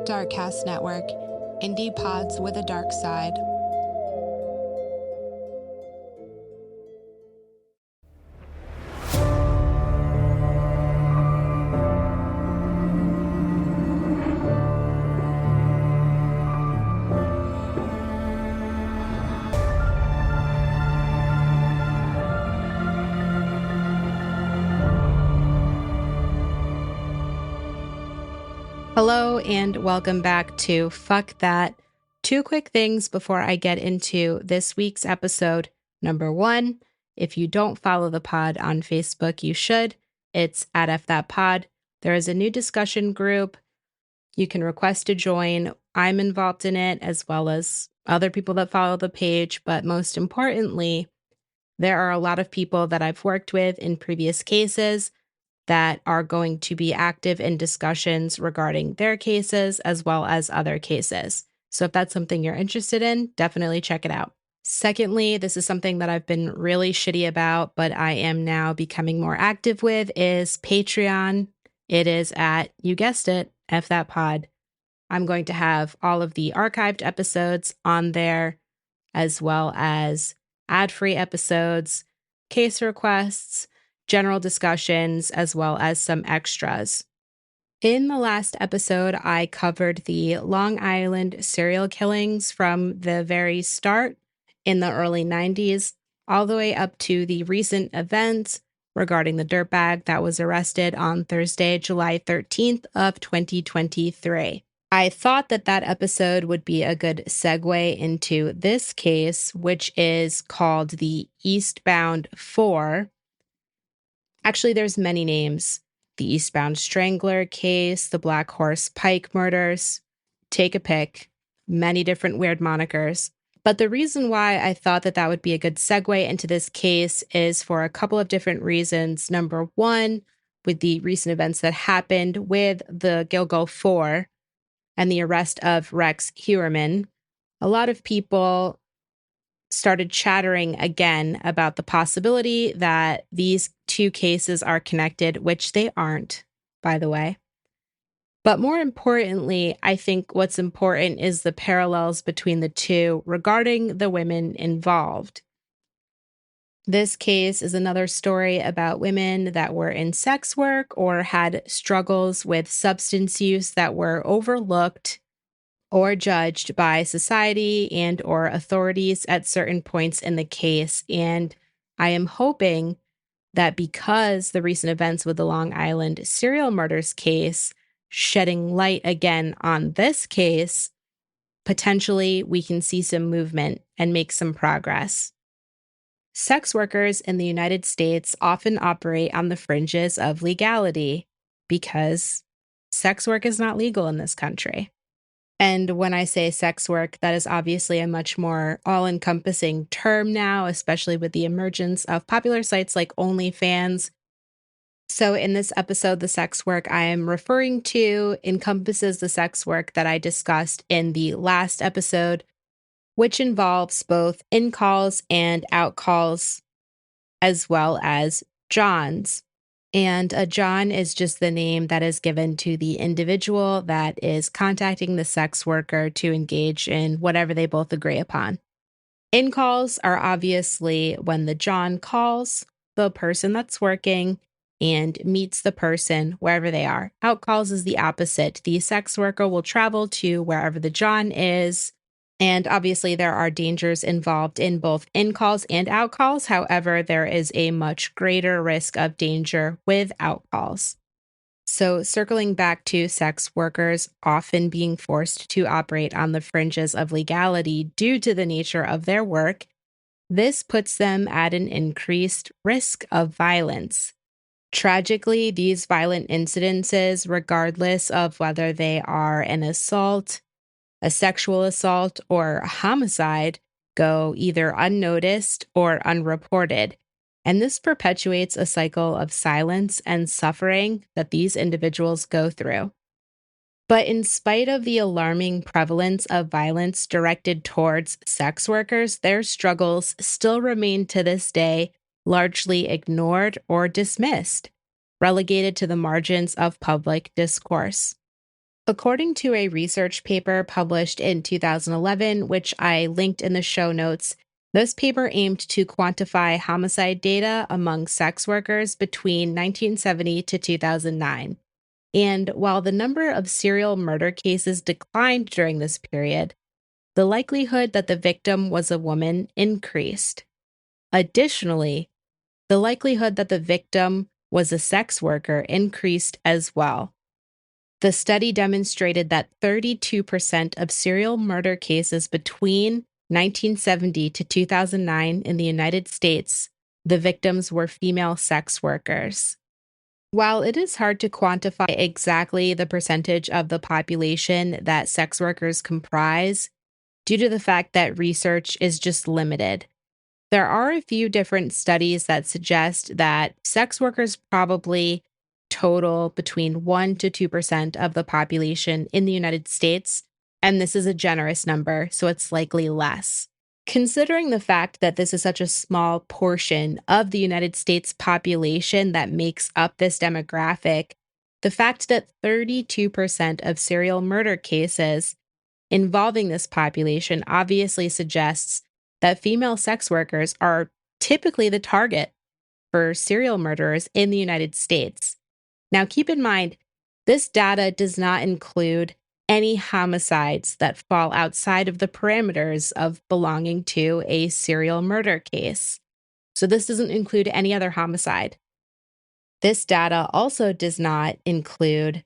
Darkcast Network, indie pods with a dark side. Hello and welcome back to Fuck That. Two quick things before I get into this week's episode. Number one, if you don't follow the pod on Facebook, you should. It's at @FThatPod. There is a new discussion group. You can request to join. I'm involved in it as well as other people that follow the page. But most importantly, there are a lot of people that I've worked with in previous cases that are going to be active in discussions regarding their cases as well as other cases. So if that's something you're interested in, definitely check it out. Secondly, this is something that I've been really shitty about, but I am now becoming more active with, is Patreon. It is at, you guessed it, @FThatPod. I'm going to have all of the archived episodes on there, as well as ad-free episodes, case requests, general discussions, as well as some extras. In the last episode, I covered the Long Island serial killings from the very start in the early 90s, all the way up to the recent events regarding the dirtbag that was arrested on Thursday, July 13th of 2023. I thought that episode would be a good segue into this case, which is called the Eastbound Four. Actually, there's many names. The Eastbound Strangler case, the Black Horse Pike murders. Take a pick. Many different weird monikers. But the reason why I thought that would be a good segue into this case is for a couple of different reasons. Number one, with the recent events that happened with the Gilgo Four and the arrest of Rex Heuermann, a lot of people started chattering again about the possibility that these two cases are connected, which they aren't, by the way. But more importantly, I think what's important is the parallels between the two regarding the women involved. This case is another story about women that were in sex work or had struggles with substance use that were overlooked or judged by society and or authorities at certain points in the case. And I am hoping that because the recent events with the Long Island serial murders case shedding light again on this case, potentially we can see some movement and make some progress. Sex workers in the United States often operate on the fringes of legality because sex work is not legal in this country. And when I say sex work, that is obviously a much more all-encompassing term now, especially with the emergence of popular sites like OnlyFans. So in this episode, the sex work I am referring to encompasses the sex work that I discussed in the last episode, which involves both in-calls and out-calls, as well as Johns. And a John is just the name that is given to the individual that is contacting the sex worker to engage in whatever they both agree upon. In-calls are obviously when the John calls the person that's working and meets the person wherever they are. Out-calls is the opposite. The sex worker will travel to wherever the John is. And obviously there are dangers involved in both in-calls and out-calls. However, there is a much greater risk of danger with out-calls. So circling back to sex workers often being forced to operate on the fringes of legality due to the nature of their work, this puts them at an increased risk of violence. Tragically, these violent incidences, regardless of whether they are an assault, a sexual assault, or a homicide, go either unnoticed or unreported. And this perpetuates a cycle of silence and suffering that these individuals go through. But in spite of the alarming prevalence of violence directed towards sex workers, their struggles still remain to this day largely ignored or dismissed, relegated to the margins of public discourse. According to a research paper published in 2011, which I linked in the show notes, this paper aimed to quantify homicide data among sex workers between 1970 to 2009. And while the number of serial murder cases declined during this period, the likelihood that the victim was a woman increased. Additionally, the likelihood that the victim was a sex worker increased as well. The study demonstrated that 32% of serial murder cases between 1970 to 2009 in the United States, the victims were female sex workers. While it is hard to quantify exactly the percentage of the population that sex workers comprise, due to the fact that research is just limited, there are a few different studies that suggest that sex workers probably total between 1 to 2% of the population in the United States, and this is a generous number, so it's likely less. Considering the fact that this is such a small portion of the United States population that makes up this demographic, the fact that 32% of serial murder cases involving this population obviously suggests that female sex workers are typically the target for serial murderers in the United States. Now, keep in mind, this data does not include any homicides that fall outside of the parameters of belonging to a serial murder case. So this doesn't include any other homicide. This data also does not include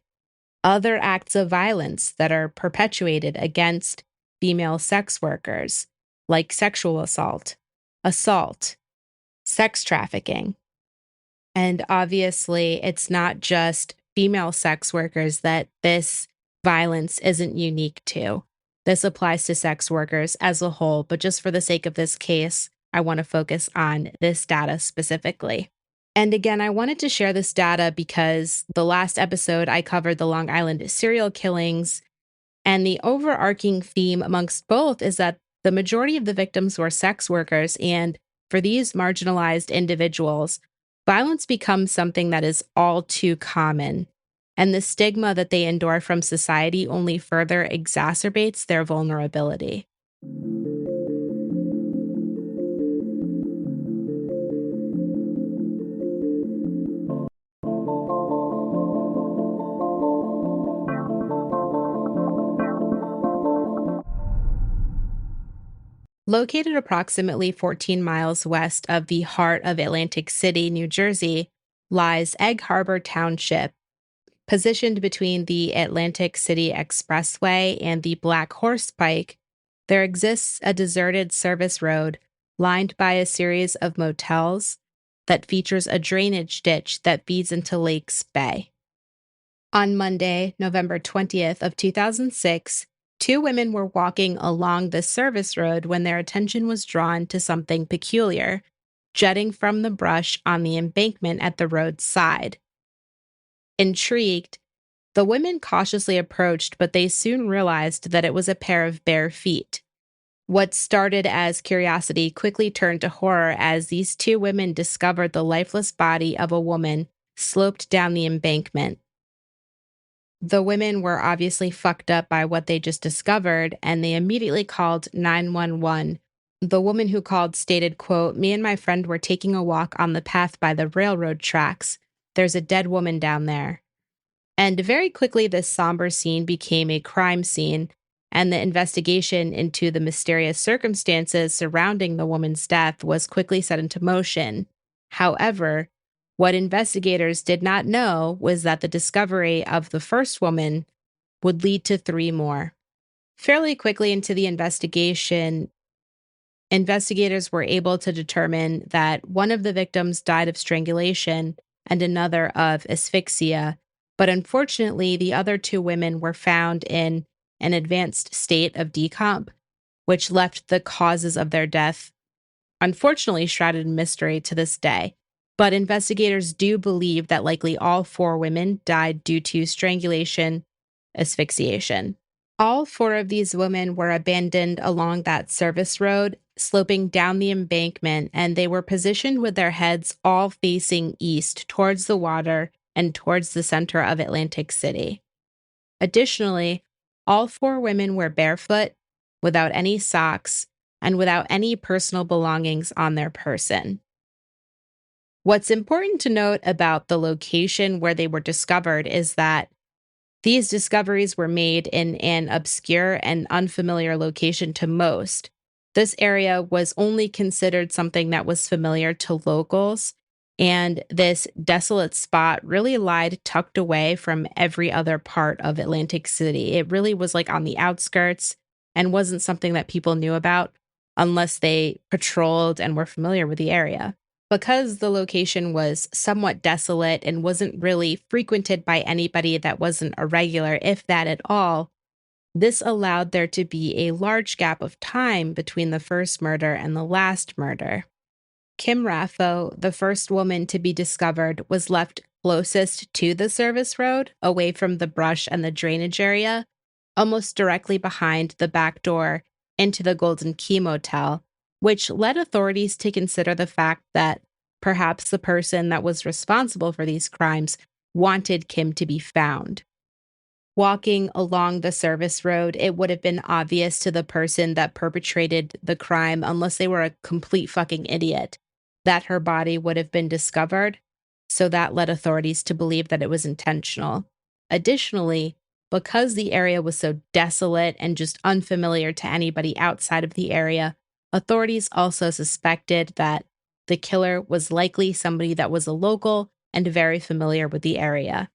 other acts of violence that are perpetuated against female sex workers, like sexual assault, sex trafficking. And obviously, it's not just female sex workers that this violence isn't unique to. This applies to sex workers as a whole, but just for the sake of this case, I want to focus on this data specifically. And again, I wanted to share this data because the last episode I covered the Long Island serial killings, and the overarching theme amongst both is that the majority of the victims were sex workers, and for these marginalized individuals, violence becomes something that is all too common, and the stigma that they endure from society only further exacerbates their vulnerability. Located approximately 14 miles west of the heart of Atlantic City, New Jersey, lies Egg Harbor Township. Positioned between the Atlantic City Expressway and the Black Horse Pike, there exists a deserted service road lined by a series of motels that features a drainage ditch that feeds into Lakes Bay. On Monday, November 20th of 2006, two women were walking along the service road when their attention was drawn to something peculiar, jutting from the brush on the embankment at the road's side. Intrigued, the women cautiously approached, but they soon realized that it was a pair of bare feet. What started as curiosity quickly turned to horror as these two women discovered the lifeless body of a woman sloped down the embankment. The women were obviously fucked up by what they just discovered, and they immediately called 911. The woman who called stated, quote, "Me and my friend were taking a walk on the path by the railroad tracks. There's a dead woman down there." And very quickly, this somber scene became a crime scene, and the investigation into the mysterious circumstances surrounding the woman's death was quickly set into motion. However, what investigators did not know was that the discovery of the first woman would lead to three more. Fairly quickly into the investigation, investigators were able to determine that one of the victims died of strangulation and another of asphyxia, but unfortunately, the other two women were found in an advanced state of decomp, which left the causes of their death, unfortunately, shrouded in mystery to this day. But investigators do believe that likely all four women died due to strangulation, asphyxiation. All four of these women were abandoned along that service road, sloping down the embankment, and they were positioned with their heads all facing east towards the water and towards the center of Atlantic City. Additionally, all four women were barefoot, without any socks, and without any personal belongings on their person. What's important to note about the location where they were discovered is that these discoveries were made in an obscure and unfamiliar location to most. This area was only considered something that was familiar to locals, and this desolate spot really lied tucked away from every other part of Atlantic City. It really was like on the outskirts and wasn't something that people knew about unless they patrolled and were familiar with the area. Because the location was somewhat desolate and wasn't really frequented by anybody that wasn't a regular, if that at all, this allowed there to be a large gap of time between the first murder and the last murder. Kim Raffo, the first woman to be discovered, was left closest to the service road, away from the brush and the drainage area, almost directly behind the back door into the Golden Key Motel, which led authorities to consider the fact that perhaps the person that was responsible for these crimes wanted Kim to be found. Walking along the service road, it would have been obvious to the person that perpetrated the crime, unless they were a complete fucking idiot, that her body would have been discovered, so that led authorities to believe that it was intentional. Additionally, because the area was so desolate and just unfamiliar to anybody outside of the area, authorities also suspected that the killer was likely somebody that was a local and very familiar with the area.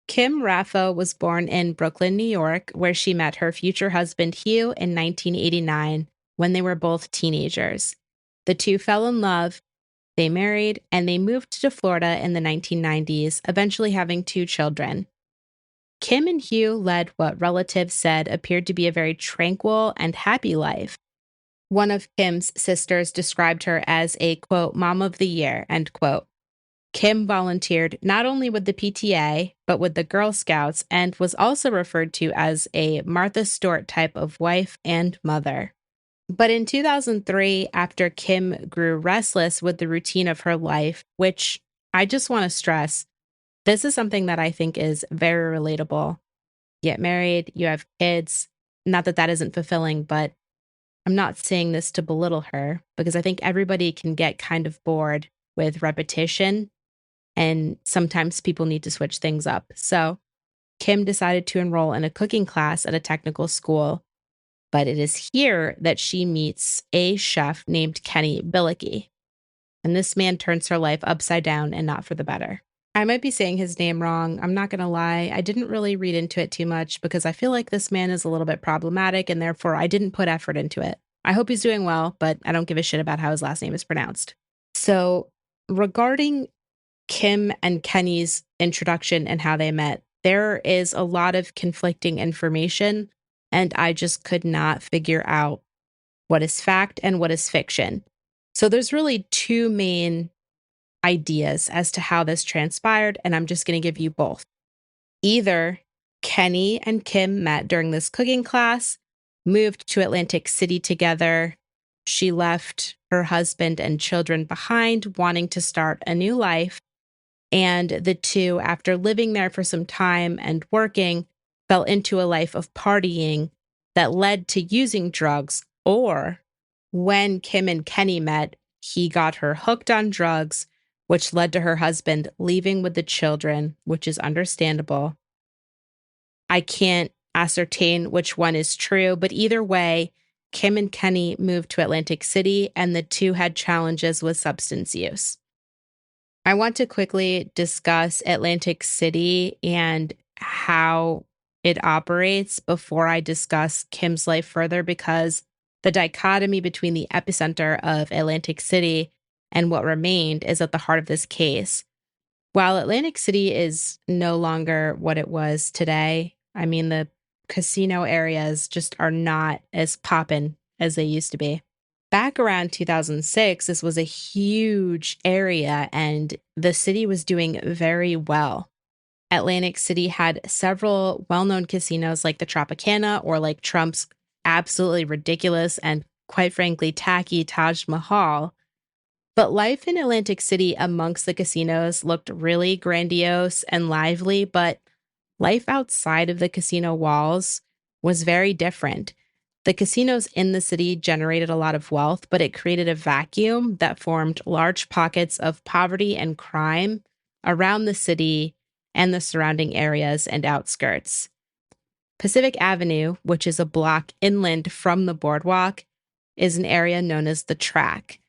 Kim Raffo was born in Brooklyn, New York, where she met her future husband Hugh in 1989 when they were both teenagers. The two fell in love, they married, and they moved to Florida in the 1990s, eventually having 2 children. Kim and Hugh led what relatives said appeared to be a very tranquil and happy life. One of Kim's sisters described her as a, quote, mom of the year, end quote. Kim volunteered not only with the PTA, but with the Girl Scouts, and was also referred to as a Martha Stewart type of wife and mother. But in 2003, after Kim grew restless with the routine of her life, which I just want to stress, this is something that I think is very relatable. You get married, you have kids. Not that that isn't fulfilling, but I'm not saying this to belittle her, because I think everybody can get kind of bored with repetition, and sometimes people need to switch things up. So Kim decided to enroll in a cooking class at a technical school, but it is here that she meets a chef named Kenny Billicky. And this man turns her life upside down and not for the better. I might be saying his name wrong. I'm not going to lie. I didn't really read into it too much because I feel like this man is a little bit problematic, and therefore I didn't put effort into it. I hope he's doing well, but I don't give a shit about how his last name is pronounced. So regarding Kim and Kenny's introduction and how they met, there is a lot of conflicting information, and I just could not figure out what is fact and what is fiction. So there's really 2 main ideas as to how this transpired, and I'm just going to give you both. Either Kenny and Kim met during this cooking class, moved to Atlantic City together. She left her husband and children behind, wanting to start a new life. And the two, after living there for some time and working, fell into a life of partying that led to using drugs. Or when Kim and Kenny met, he got her hooked on drugs, which led to her husband leaving with the children, which is understandable. I can't ascertain which one is true, but either way, Kim and Kenny moved to Atlantic City, and the two had challenges with substance use. I want to quickly discuss Atlantic City and how it operates before I discuss Kim's life further, because the dichotomy between the epicenter of Atlantic City and what remained is at the heart of this case. While Atlantic City is no longer what it was today, I mean, the casino areas just are not as poppin' as they used to be. Back around 2006, this was a huge area and the city was doing very well. Atlantic City had several well-known casinos like the Tropicana or like Trump's absolutely ridiculous and quite frankly tacky Taj Mahal. But life in Atlantic City amongst the casinos looked really grandiose and lively, but life outside of the casino walls was very different. The casinos in the city generated a lot of wealth, but it created a vacuum that formed large pockets of poverty and crime around the city and the surrounding areas and outskirts. Pacific Avenue, which is a block inland from the boardwalk, is an area known as the Track.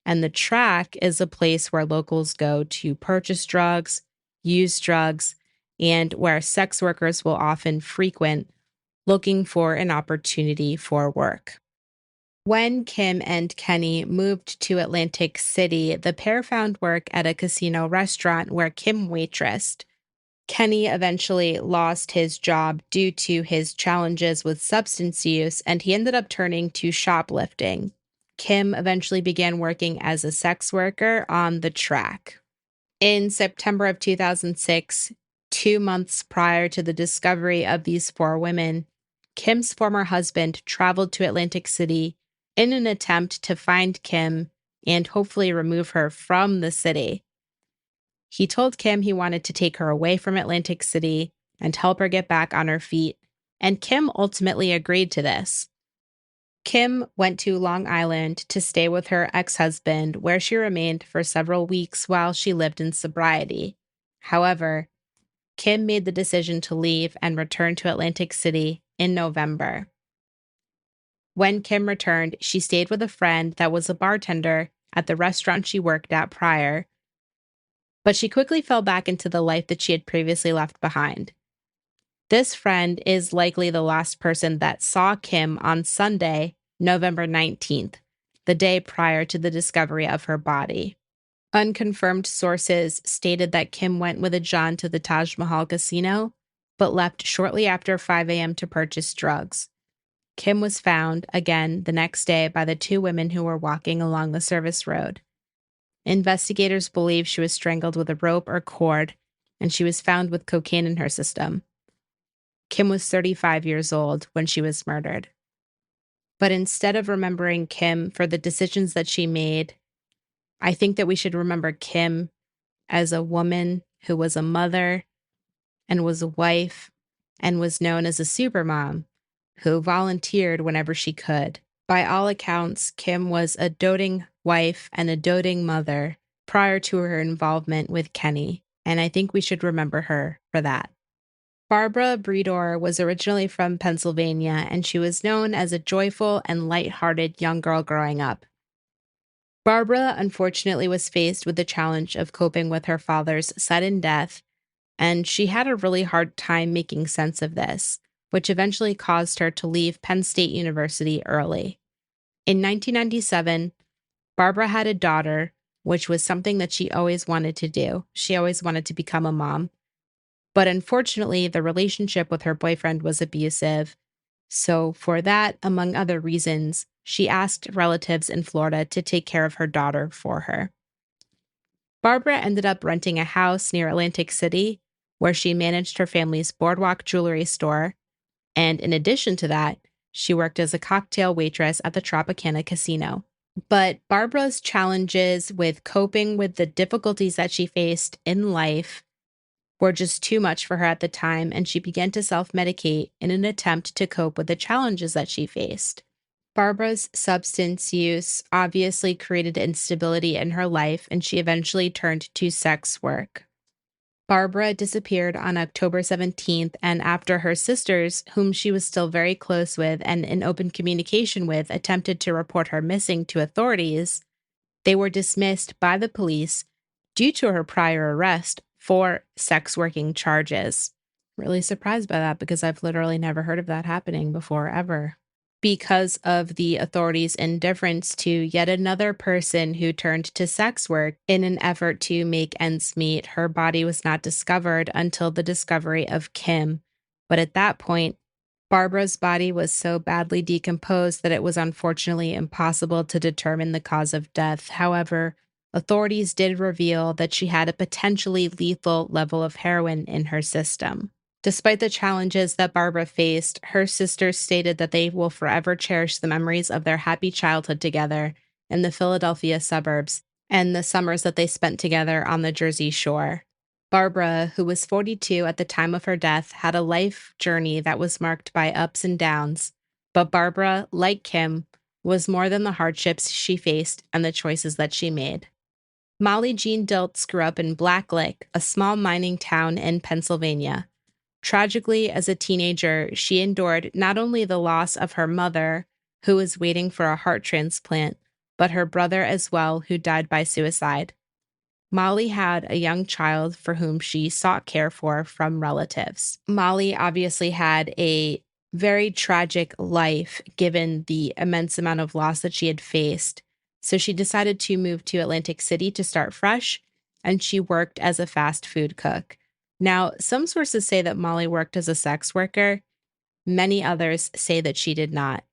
And the Track is a place where locals go to purchase drugs, use drugs, and where sex workers will often frequent, looking for an opportunity for work. When Kim and Kenny moved to Atlantic City, the pair found work at a casino restaurant where Kim waitressed. Kenny eventually lost his job due to his challenges with substance use, and he ended up turning to shoplifting. Kim eventually began working as a sex worker on the Track. In September of 2006, 2 months prior to the discovery of these 4 women, Kim's former husband traveled to Atlantic City in an attempt to find Kim and hopefully remove her from the city. He told Kim he wanted to take her away from Atlantic City and help her get back on her feet, and Kim ultimately agreed to this. Kim went to Long Island to stay with her ex-husband, where she remained for several weeks while she lived in sobriety. However, Kim made the decision to leave and return to Atlantic City in November. When Kim returned, she stayed with a friend that was a bartender at the restaurant she worked at prior, but she quickly fell back into the life that she had previously left behind. This friend is likely the last person that saw Kim on Sunday, November 19th, the day prior to the discovery of her body. Unconfirmed sources stated that Kim went with a John to the Taj Mahal casino, but left shortly after 5 a.m. to purchase drugs. Kim was found, again, the next day by the 2 women who were walking along the service road. Investigators believe she was strangled with a rope or cord, and she was found with cocaine in her system. Kim was 35 years old when she was murdered. But instead of remembering Kim for the decisions that she made, I think that we should remember Kim as a woman who was a mother and was a wife and was known as a supermom who volunteered whenever she could. By all accounts, Kim was a doting wife and a doting mother prior to her involvement with Kenny, and I think we should remember her for that. Barbara Breidor was originally from Pennsylvania, and she was known as a joyful and light-hearted young girl growing up. Barbara unfortunately was faced with the challenge of coping with her father's sudden death, and she had a really hard time making sense of this, which eventually caused her to leave Penn State University early. In 1997, Barbara had a daughter, which was something that she always wanted to do. She always wanted to become a mom. But unfortunately, the relationship with her boyfriend was abusive. So for that, among other reasons, she asked relatives in Florida to take care of her daughter for her. Barbara ended up renting a house near Atlantic City, where she managed her family's boardwalk jewelry store. And in addition to that, she worked as a cocktail waitress at the Tropicana Casino. But Barbara's challenges with coping with the difficulties that she faced in life were just too much for her at the time, and she began to self-medicate in an attempt to cope with the challenges that she faced. Barbara's substance use obviously created instability in her life, and she eventually turned to sex work. Barbara disappeared on October 17th, and after her sisters, whom she was still very close with and in open communication with, attempted to report her missing to authorities, they were dismissed by the police due to her prior arrest for sex working charges. Really surprised by that because I've literally never heard of that happening before, ever. Because of the authorities' indifference to yet another person who turned to sex work in an effort to make ends meet, her body was not discovered until the discovery of Kim. But at that point, Barbara's body was so badly decomposed that it was unfortunately impossible to determine the cause of death. However, authorities did reveal that she had a potentially lethal level of heroin in her system. Despite the challenges that Barbara faced, her sisters stated that they will forever cherish the memories of their happy childhood together in the Philadelphia suburbs and the summers that they spent together on the Jersey Shore. Barbara, who was 42 at the time of her death, had a life journey that was marked by ups and downs. But Barbara, like Kim, was more than the hardships she faced and the choices that she made. Molly Jean Dilts grew up in Black Lick, a small mining town in Pennsylvania. Tragically, as a teenager, she endured not only the loss of her mother, who was waiting for a heart transplant, but her brother as well, who died by suicide. Molly had a young child for whom she sought care for from relatives. Molly obviously had a very tragic life given the immense amount of loss that she had faced. So she decided to move to Atlantic City to start fresh, and she worked as a fast food cook. Now, some sources say that Molly worked as a sex worker. Many others say that she did not.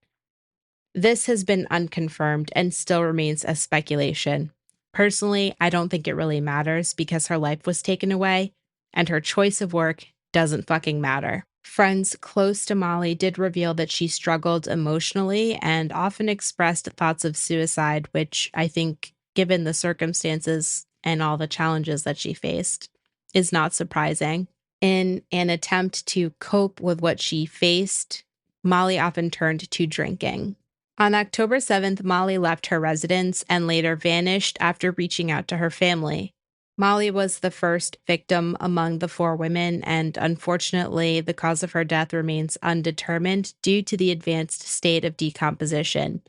This has been unconfirmed and still remains a speculation. Personally, I don't think it really matters because her life was taken away, and her choice of work doesn't fucking matter. Friends close to Molly did reveal that she struggled emotionally and often expressed thoughts of suicide, which I think, given the circumstances and all the challenges that she faced, is not surprising. In an attempt to cope with what she faced, Molly often turned to drinking. On October 7th, Molly left her residence and later vanished after reaching out to her family. Molly was the first victim among the four women, and unfortunately, the cause of her death remains undetermined due to the advanced state of decomposition.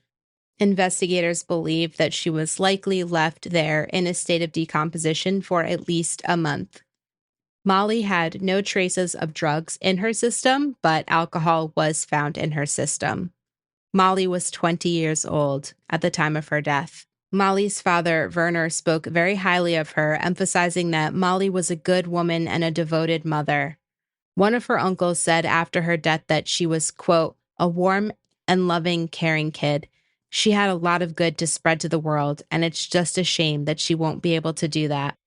Investigators believe that she was likely left there in a state of decomposition for at least a month. Molly had no traces of drugs in her system, but alcohol was found in her system. Molly was 20 years old at the time of her death. Molly's father, Werner, spoke very highly of her, emphasizing that Molly was a good woman and a devoted mother. One of her uncles said after her death that she was, quote, a warm and loving, caring kid. She had a lot of good to spread to the world, and it's just a shame that she won't be able to do that.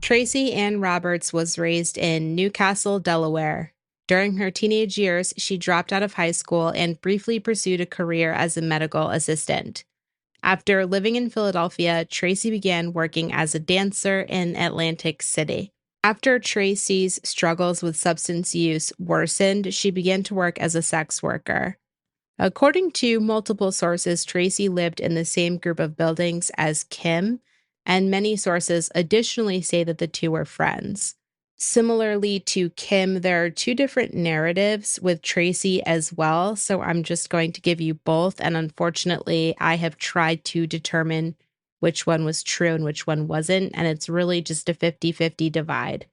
Tracy Ann Roberts was raised in Newcastle, Delaware. During her teenage years, she dropped out of high school and briefly pursued a career as a medical assistant. After living in Philadelphia, Tracy began working as a dancer in Atlantic City. After Tracy's struggles with substance use worsened, she began to work as a sex worker. According to multiple sources, Tracy lived in the same group of buildings as Kim, and many sources additionally say that the two were friends. Similarly to Kim, there are two different narratives with Tracy as well, so I'm just going to give you both, and unfortunately, I have tried to determine which one was true and which one wasn't, and it's really just a 50-50 divide.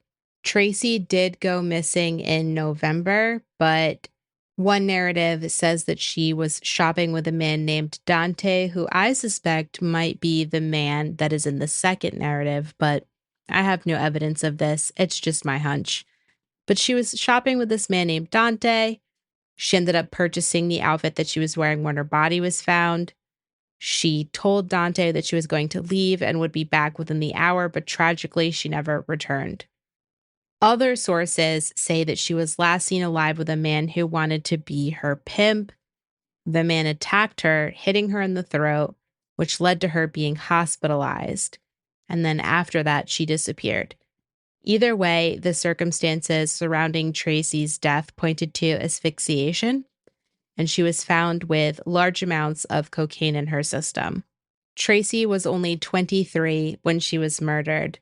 Tracy did go missing in November, but one narrative says that she was shopping with a man named Dante, who I suspect might be the man that is in the second narrative, but I have no evidence of this. It's just my hunch. But she was shopping with this man named Dante. She ended up purchasing the outfit that she was wearing when her body was found. She told Dante that she was going to leave and would be back within the hour, but tragically, she never returned. Other sources say that she was last seen alive with a man who wanted to be her pimp. The man attacked her, hitting her in the throat, which led to her being hospitalized. And then after that, she disappeared. Either way, the circumstances surrounding Tracy's death pointed to asphyxiation, and she was found with large amounts of cocaine in her system. Tracy was only 23 when she was murdered,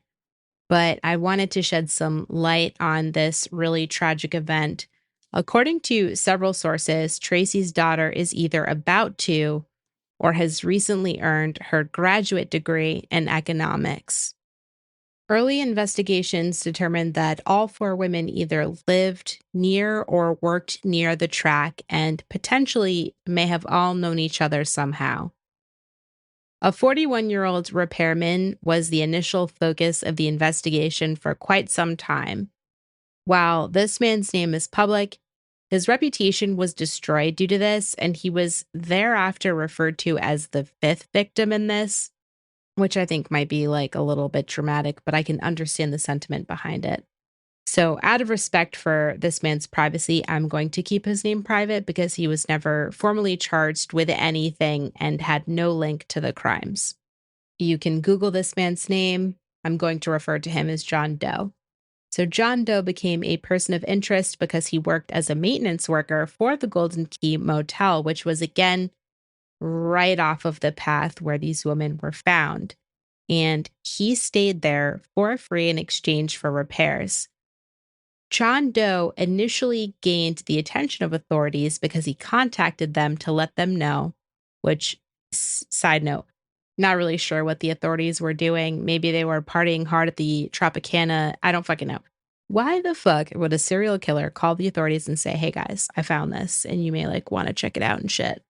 but I wanted to shed some light on this really tragic event. According to several sources, Tracy's daughter is either about to or has recently earned her graduate degree in economics. Early investigations determined that all four women either lived near or worked near the track and potentially may have all known each other somehow. A 41-year-old repairman was the initial focus of the investigation for quite some time. While this man's name is public, his reputation was destroyed due to this, and he was thereafter referred to as the fifth victim in this. which I think might be like a little bit dramatic, but I can understand the sentiment behind it. So, out of respect for this man's privacy, I'm going to keep his name private because he was never formally charged with anything and had no link to the crimes. You can Google this man's name. I'm going to refer to him as John Doe. So, John Doe became a person of interest because he worked as a maintenance worker for the Golden Key Motel, which was again right off of the path where these women were found. And he stayed there for free in exchange for repairs. John Doe initially gained the attention of authorities because he contacted them to let them know, which, side note, not really sure what the authorities were doing. Maybe they were partying hard at the Tropicana. I don't fucking know. Why the fuck would a serial killer call the authorities and say, hey guys, I found this and you may like want to check it out and shit,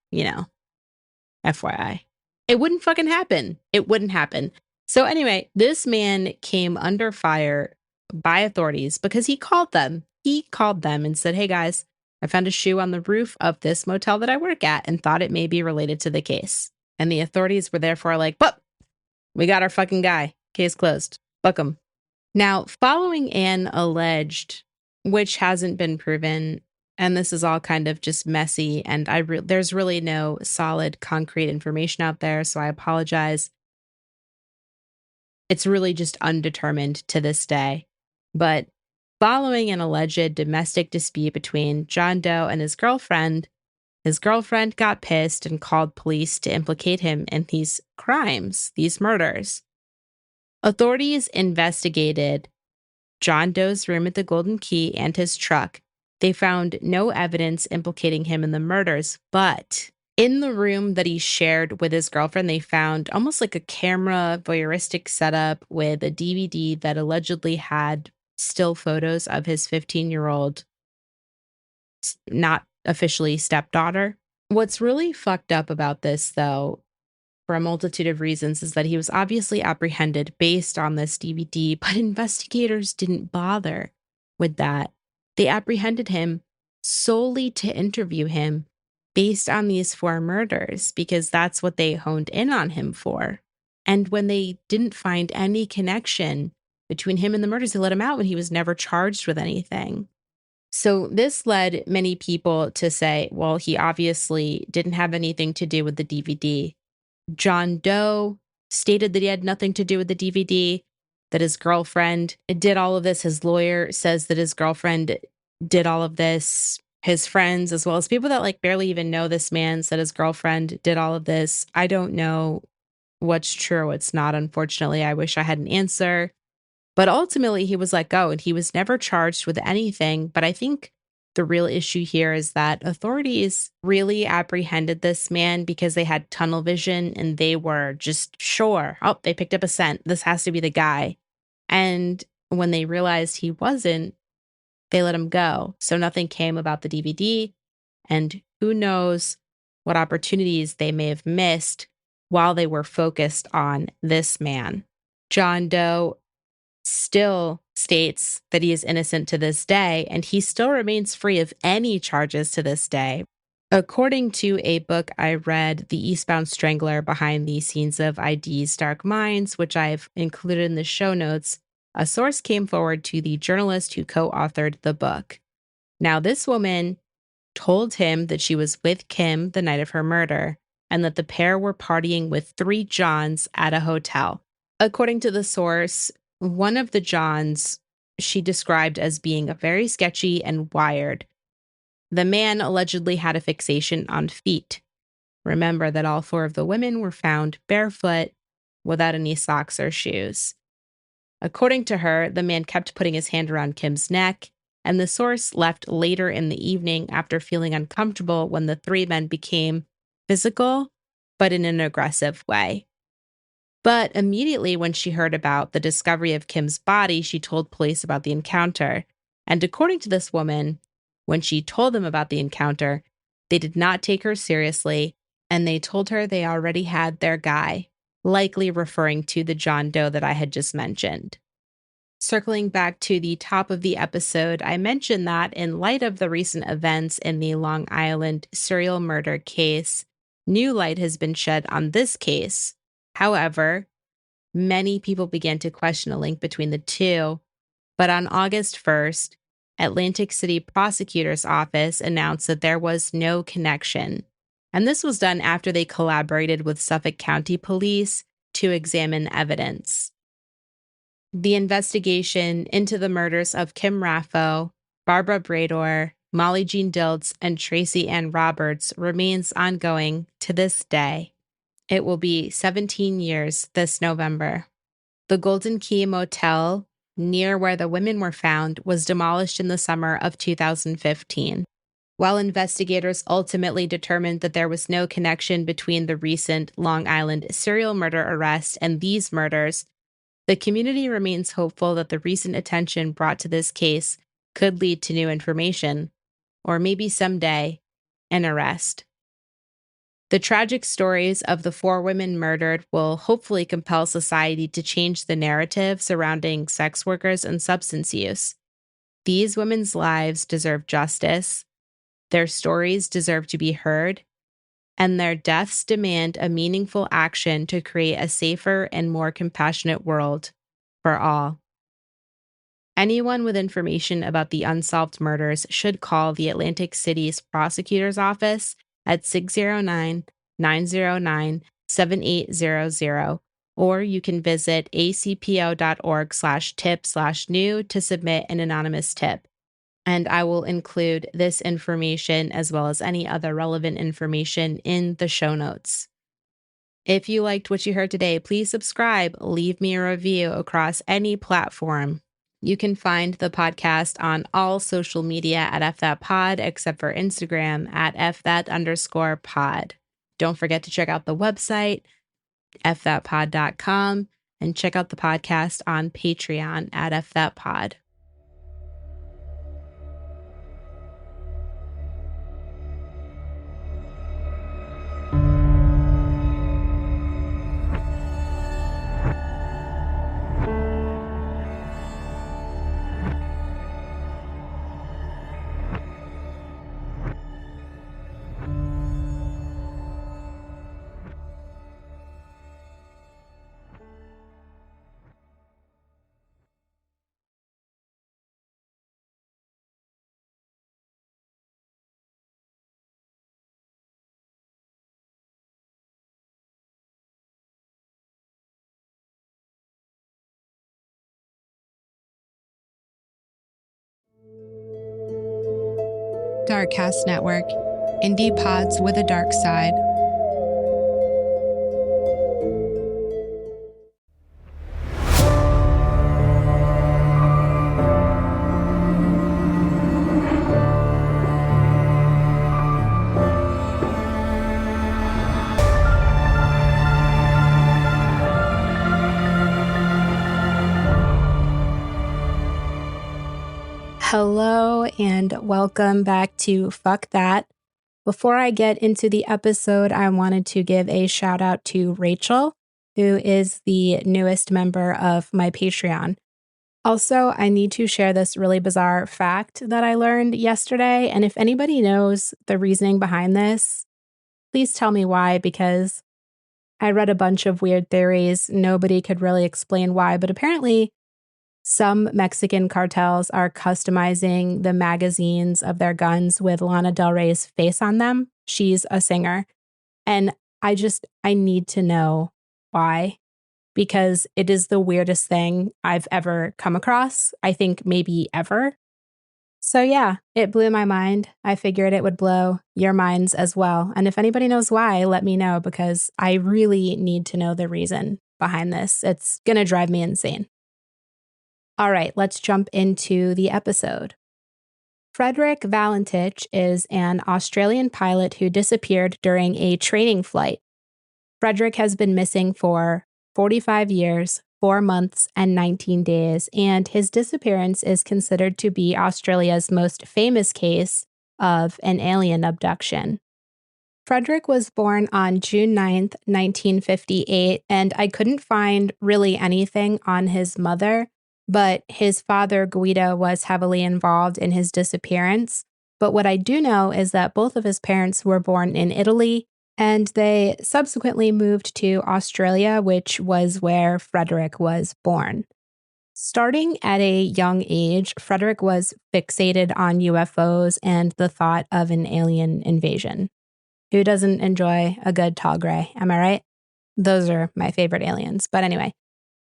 FYI. It wouldn't fucking happen. It wouldn't happen. So anyway, this man came under fire by authorities because he called them. He called them and said, hey guys, I found a shoe on the roof of this motel that I work at and thought it may be related to the case. And the authorities were therefore like, but we got our fucking guy. Case closed. Fuck him. Now, following an alleged, which hasn't been proven, and this is all kind of just messy, and there's really no solid, concrete information out there, so I apologize. It's really just undetermined to this day. But following an alleged domestic dispute between John Doe and his girlfriend got pissed and called police to implicate him in these crimes, these murders. Authorities investigated John Doe's room at the Golden Key and his truck. They found no evidence implicating him in the murders, but in the room that he shared with his girlfriend, they found almost like a camera voyeuristic setup with a DVD that allegedly had still photos of his 15-year-old, not officially stepdaughter. What's really fucked up about this, though, for a multitude of reasons, is that he was obviously apprehended based on this DVD, but investigators didn't bother with that. They apprehended him solely to interview him based on these 4 murders because that's what they honed in on him for. And when they didn't find any connection between him and the murders, they let him out when he was never charged with anything. So this led many people to say, well, he obviously didn't have anything to do with the DVD. John Doe stated that he had nothing to do with the DVD, that his girlfriend did all of this. His lawyer says that his girlfriend did all of this. His friends, as well as people that like barely even know this man, said his girlfriend did all of this. I don't know what's true or what's not, unfortunately. I wish I had an answer. But ultimately, he was let go and he was never charged with anything. But I think the real issue here is that authorities really apprehended this man because they had tunnel vision and they were just sure, oh, they picked up a scent. This has to be the guy. And when they realized he wasn't, they let him go. So nothing came about the DVD. And who knows what opportunities they may have missed while they were focused on this man. John Doe still states that he is innocent to this day, and he still remains free of any charges to this day. According to a book I read, The Eastbound Strangler Behind the Scenes of ID's Dark Minds, which I've included in the show notes, a source came forward to the journalist who co-authored the book. Now, this woman told him that she was with Kim the night of her murder, and that the pair were partying with 3 Johns at a hotel. According to the source, one of the Johns she described as being very sketchy and wired. The man allegedly had a fixation on feet. Remember that all 4 of the women were found barefoot without any socks or shoes. According to her, the man kept putting his hand around Kim's neck, and the source left later in the evening after feeling uncomfortable when the 3 men became physical, but in an aggressive way. But immediately when she heard about the discovery of Kim's body, she told police about the encounter. And according to this woman, when she told them about the encounter, they did not take her seriously, and they told her they already had their guy, likely referring to the John Doe that I had just mentioned. Circling back to the top of the episode, I mentioned that in light of the recent events in the Long Island serial murder case, new light has been shed on this case. However, many people began to question a link between the two. But on August 1st, Atlantic City Prosecutor's Office announced that there was no connection. And this was done after they collaborated with Suffolk County Police to examine evidence. The investigation into the murders of Kim Raffo, Barbara Breidor, Molly Jean Dilts, and Tracy Ann Roberts remains ongoing to this day. It will be 17 years this November. The Golden Key Motel, near where the women were found, was demolished in the summer of 2015. While investigators ultimately determined that there was no connection between the recent Long Island serial murder arrest and these murders, the community remains hopeful that the recent attention brought to this case could lead to new information, or maybe someday, an arrest. The tragic stories of the 4 women murdered will hopefully compel society to change the narrative surrounding sex workers and substance use. These women's lives deserve justice, their stories deserve to be heard, and their deaths demand a meaningful action to create a safer and more compassionate world for all. Anyone with information about the unsolved murders should call the Atlantic City's Prosecutor's Office at 609-909-7800, or you can visit acpo.org/tip/new to submit an anonymous tip. And I will include this information as well as any other relevant information in the show notes. If you liked what you heard today, please subscribe, leave me a review across any platform. You can find the podcast on all social media at fthatpod, except for Instagram at fthat_pod. Don't forget to check out the website, fthatpod.com, and check out the podcast on Patreon at fthatpod. Darkcast Network, indie pods with a dark side. Hello and welcome back to Fuck That. Before I get into the episode, I wanted to give a shout out to Rachel, who is the newest member of my Patreon. Also, I need to share this really bizarre fact that I learned yesterday, and if anybody knows the reasoning behind this, please tell me why, because I read a bunch of weird theories. Nobody could really explain why, but apparently some Mexican cartels are customizing the magazines of their guns with Lana Del Rey's face on them. She's a singer. And I need to know why, because it is the weirdest thing I've ever come across. I think maybe ever. So yeah, it blew my mind. I figured it would blow your minds as well. And if anybody knows why, let me know, because I really need to know the reason behind this. It's going to drive me insane. All right, let's jump into the episode. Frederick Valentich is an Australian pilot who disappeared during a training flight. Frederick has been missing for 45 years, 4 months, and 19 days, and his disappearance is considered to be Australia's most famous case of an alien abduction. Frederick was born on June 9th, 1958, and I couldn't find really anything on his mother, but his father, Guido, was heavily involved in his disappearance. But what I do know is that both of his parents were born in Italy, And they subsequently moved to Australia, which was where Frederick was born. Starting at a young age, Frederick was fixated on UFOs and the thought of an alien invasion. Who doesn't enjoy a good tall gray? Am I right? Those are my favorite aliens. But anyway,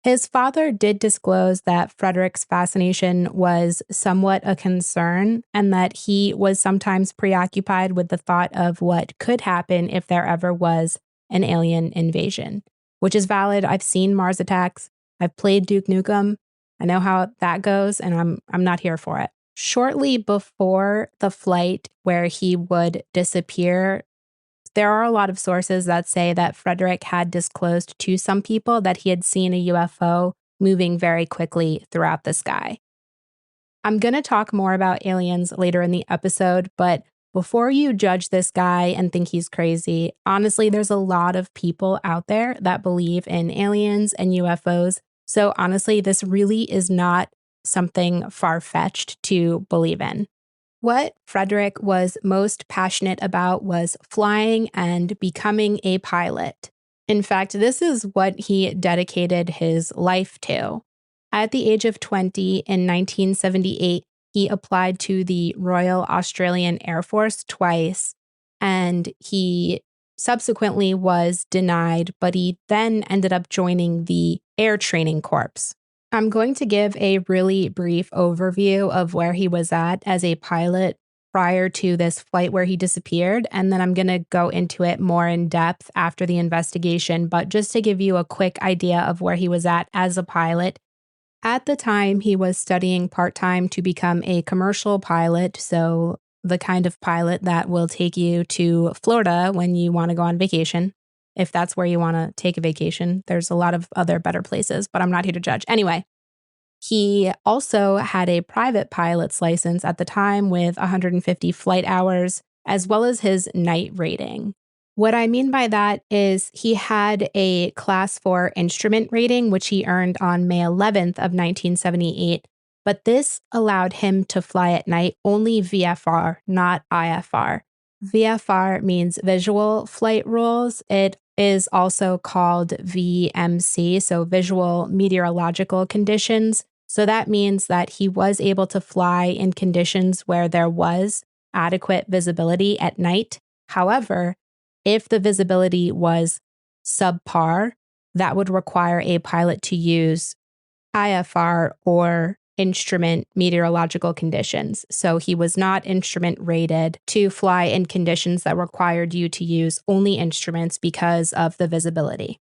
his father did disclose that Frederick's fascination was somewhat a concern and that he was sometimes preoccupied with the thought of what could happen if there ever was an alien invasion, which is valid. I've seen Mars Attacks. I've played Duke Nukem. I know how that goes, and I'm not here for it. Shortly before the flight where he would disappear, there are a lot of sources that say that Frederick had disclosed to some people that he had seen a UFO moving very quickly throughout the sky. I'm going to talk more about aliens later in the episode, but before you judge this guy and think he's crazy, honestly, there's a lot of people out there that believe in aliens and UFOs. So honestly, this really is not something far-fetched to believe in. What Frederick was most passionate about was flying and becoming a pilot. In fact, this is what he dedicated his life to. At the age of 20 in 1978, he applied to the Royal Australian Air Force twice, and he subsequently was denied, but he then ended up joining the Air Training Corps. I'm going to give a really brief overview of where he was at as a pilot prior to this flight where he disappeared, and then I'm going to go into it more in depth after the investigation. But just to give you a quick idea of where he was at as a pilot, at the time he was studying part-time to become a commercial pilot, so the kind of pilot that will take you to Florida when you want to go on vacation. If that's where you want to take a vacation. There's a lot of other better places, but I'm not here to judge. Anyway, he also had a private pilot's license at the time with 150 flight hours, as well as his night rating. What I mean by that is he had a Class 4 instrument rating, which he earned on May 11th of 1978, but this allowed him to fly at night only VFR, not IFR. VFR means visual flight rules. It is also called VMC, so visual meteorological conditions. So that means that he was able to fly in conditions where there was adequate visibility at night. However, if the visibility was subpar, that would require a pilot to use IFR or instrument meteorological conditions. So he was not instrument rated to fly in conditions that required you to use only instruments because of the visibility.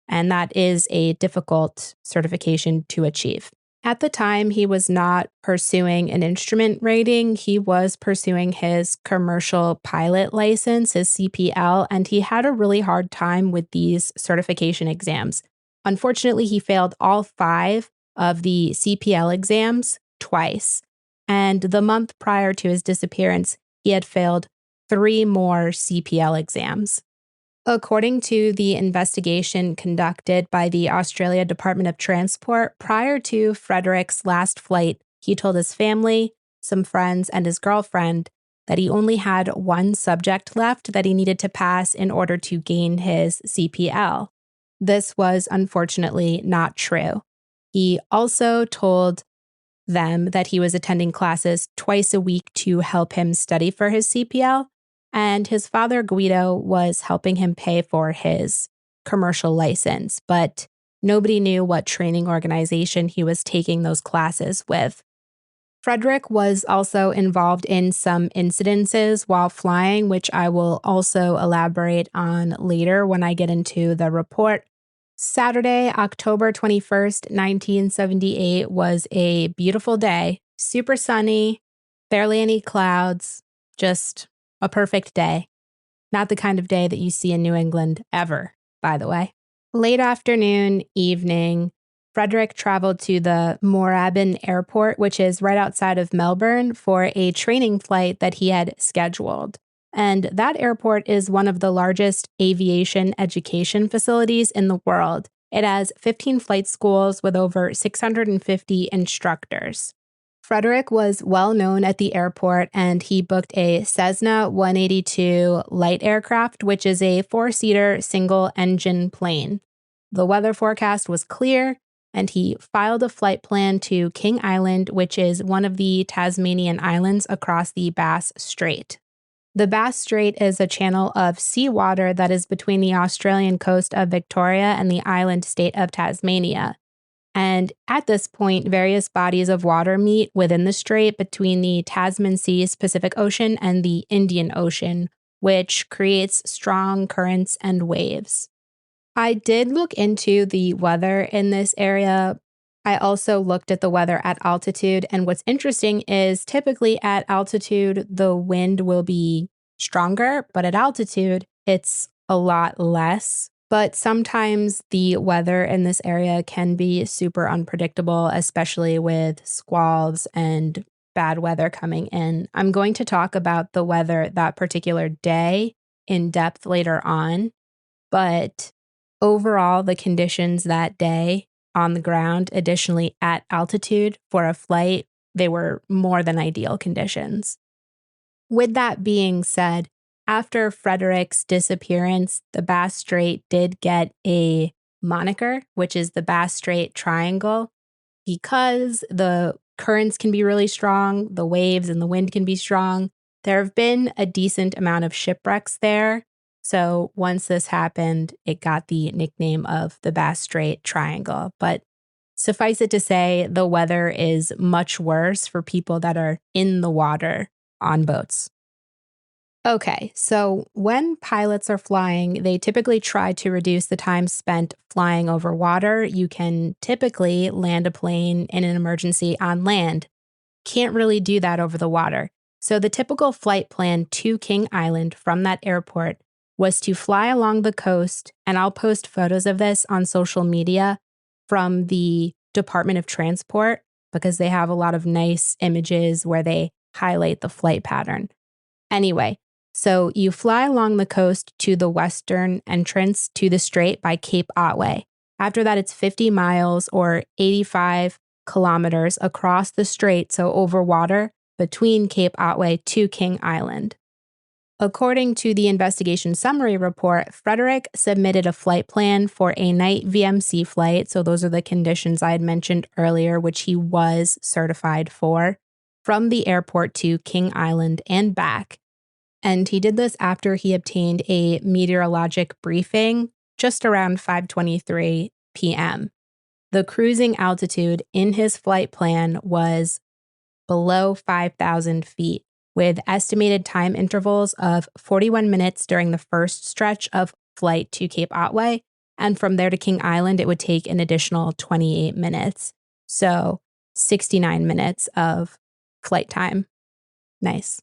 And that is a difficult certification to achieve. At the time, he was not pursuing an instrument rating. He was pursuing his commercial pilot license, his CPL, and he had a really hard time with these certification exams. Unfortunately, he failed all 5 of the CPL exams twice. And the month prior to his disappearance, he had failed 3 more CPL exams. According to the investigation conducted by the Australia Department of Transport, prior to Frederick's last flight, he told his family, some friends, and his girlfriend that he only had 1 subject left that he needed to pass in order to gain his CPL. This was unfortunately not true. He also told them that he was attending classes twice a week to help him study for his CPL, and his father, Guido, was helping him pay for his commercial license, but nobody knew what training organization he was taking those classes with. Frederick was also involved in some incidences while flying, which I will also elaborate on later when I get into the report. Saturday, October 21st, 1978 was a beautiful day, super sunny, barely any clouds, just a perfect day. Not the kind of day that you see in New England ever, by the way. Late afternoon, evening, Frederick traveled to the Moorabbin Airport, which is right outside of Melbourne, for a training flight that he had scheduled. And that airport is one of the largest aviation education facilities in the world. It has 15 flight schools with over 650 instructors. Frederick was well known at the airport, and he booked a Cessna 182 light aircraft, which is a 4-seater single-engine plane. The weather forecast was clear, and he filed a flight plan to King Island, which is one of the Tasmanian islands across the Bass Strait. The Bass Strait is a channel of seawater that is between the Australian coast of Victoria and the island state of Tasmania. And at this point, various bodies of water meet within the strait between the Tasman Sea's Pacific Ocean and the Indian Ocean, which creates strong currents and waves. I did look into the weather in this area. I also looked at the weather at altitude, and what's interesting is typically at altitude, the wind will be stronger, but at altitude, it's a lot less. But sometimes the weather in this area can be super unpredictable, especially with squalls and bad weather coming in. I'm going to talk about the weather that particular day in depth later on, but overall, the conditions that day on the ground, additionally at altitude for a flight, they were more than ideal conditions. With that being said, after Frederick's disappearance, the Bass Strait did get a moniker, which is the Bass Strait Triangle, because the currents can be really strong, the waves and the wind can be strong. There have been a decent amount of shipwrecks there. So once this happened, it got the nickname of the Bass Strait Triangle. But suffice it to say, the weather is much worse for people that are in the water on boats. Okay, so when pilots are flying, they typically try to reduce the time spent flying over water. You can typically land a plane in an emergency on land. Can't really do that over the water. So the typical flight plan to King Island from that airport was to fly along the coast, and I'll post photos of this on social media from the Department of Transport because they have a lot of nice images where they highlight the flight pattern. Anyway, so you fly along the coast to the western entrance to the strait by Cape Otway. After that, it's 50 miles or 85 kilometers across the strait, so over water, between Cape Otway to King Island. According to the investigation summary report, Frederick submitted a flight plan for a night VMC flight, so those are the conditions I had mentioned earlier, which he was certified for, from the airport to King Island and back. And he did this after he obtained a meteorologic briefing just around 5:23 p.m. The cruising altitude in his flight plan was below 5,000 feet, with estimated time intervals of 41 minutes during the first stretch of flight to Cape Otway, and from there to King Island, it would take an additional 28 minutes. So 69 minutes of flight time. Nice.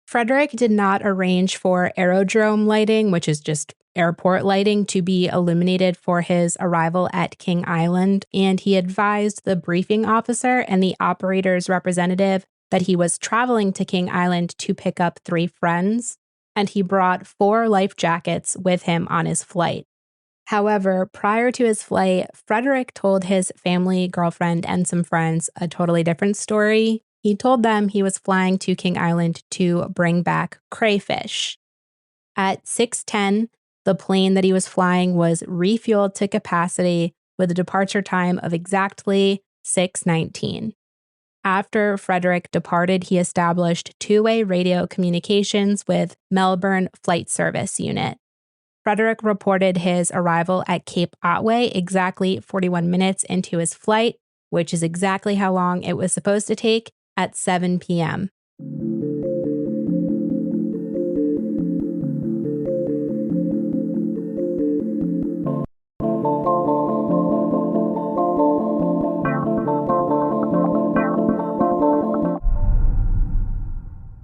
Frederick did not arrange for aerodrome lighting, which is just airport lighting, to be illuminated for his arrival at King Island, and he advised the briefing officer and the operator's representative that he was traveling to King Island to pick up 3 friends, and he brought 4 life jackets with him on his flight. However, prior to his flight, Frederick told his family, girlfriend, and some friends a totally different story. He told them he was flying to King Island to bring back crayfish. At 6:10, the plane that he was flying was refueled to capacity with a departure time of exactly 6:19. After Frederick departed, he established 2-way radio communications with Melbourne Flight Service Unit. Frederick reported his arrival at Cape Otway exactly 41 minutes into his flight, which is exactly how long it was supposed to take, at 7 p.m.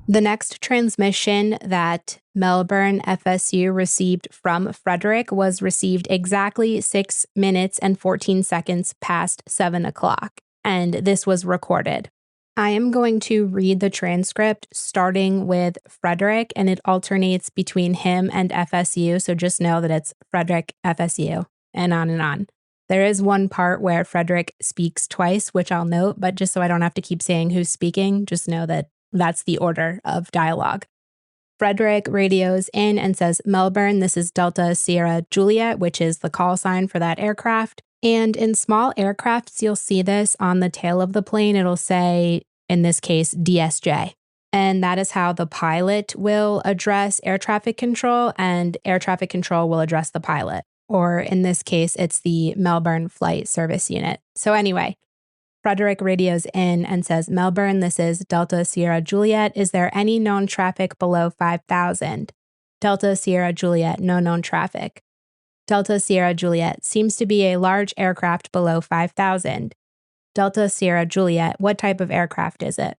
The next transmission that Melbourne FSU received from Frederick was received exactly 6 minutes and 14 seconds past 7 o'clock, and this was recorded. I am going to read the transcript starting with Frederick, and it alternates between him and FSU, so just know that it's Frederick FSU, and on and on. There is one part where Frederick speaks twice, which I'll note, but just so I don't have to keep saying who's speaking, just know that that's the order of dialogue. Frederick radios in and says, Melbourne, this is Delta Sierra Juliet, which is the call sign for that aircraft. And in small aircrafts, you'll see this on the tail of the plane. It'll say, in this case, DSJ. And that is how the pilot will address air traffic control, and air traffic control will address the pilot. Or in this case, it's the Melbourne Flight Service Unit. So anyway, Frederick radios in and says, Melbourne, this is Delta Sierra Juliet. Is there any known traffic below 5,000? Delta Sierra Juliet, no known traffic. Delta Sierra Juliet, seems to be a large aircraft below 5,000. Delta Sierra Juliet, what type of aircraft is it?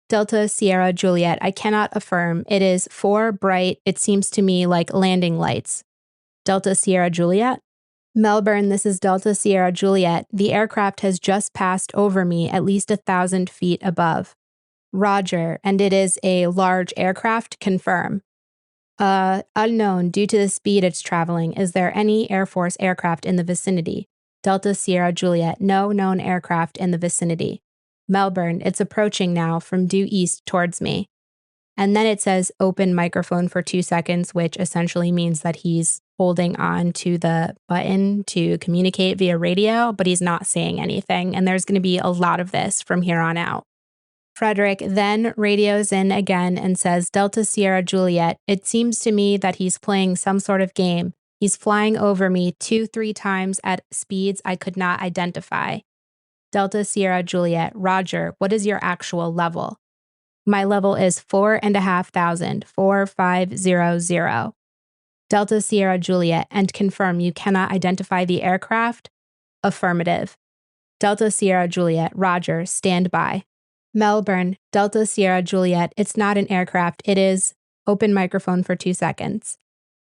Delta Sierra Juliet, I cannot affirm. It is 4 bright, it seems to me like landing lights. Delta Sierra Juliet? Melbourne, this is Delta Sierra Juliet. The aircraft has just passed over me at least 1,000 feet above. Roger, and it is a large aircraft, confirm. Unknown, due to the speed it's traveling. Is there any Air Force aircraft in the vicinity? Delta Sierra Juliet, no known aircraft in the vicinity. Melbourne, it's approaching now from due east towards me. And then it says open microphone for 2 seconds, which essentially means that he's holding on to the button to communicate via radio, but he's not saying anything. And there's going to be a lot of this from here on out. Frederick then radios in again and says, Delta Sierra Juliet, it seems to me that he's playing some sort of game. He's flying over me 2-3 times at speeds I could not identify. Delta Sierra Juliet, Roger, what is your actual level? My level is 4,500, 4500. Delta Sierra Juliet, and confirm you cannot identify the aircraft? Affirmative. Delta Sierra Juliet, Roger, stand by. Melbourne, Delta Sierra Juliet, it's not an aircraft, it is open microphone for 2 seconds.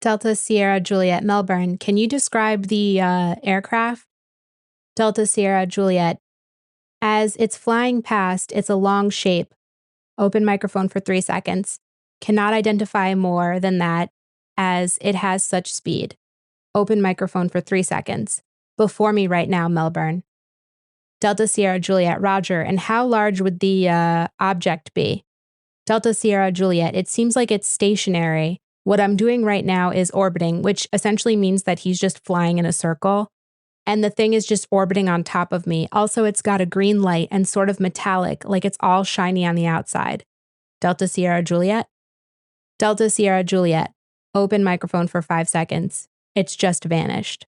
Delta Sierra Juliet, Melbourne, can you describe the aircraft? Delta Sierra Juliet, as it's flying past, it's a long shape. Open microphone for 3 seconds. Cannot identify more than that as it has such speed. Open microphone for 3 seconds. Before me right now, Melbourne. Delta Sierra Juliet, Roger, and how large would the object be? Delta Sierra Juliet, it seems like it's stationary. What I'm doing right now is orbiting, which essentially means that he's just flying in a circle. And the thing is just orbiting on top of me. Also, it's got a green light and sort of metallic, like it's all shiny on the outside. Delta Sierra Juliet? Delta Sierra Juliet. Open microphone for 5 seconds. It's just vanished.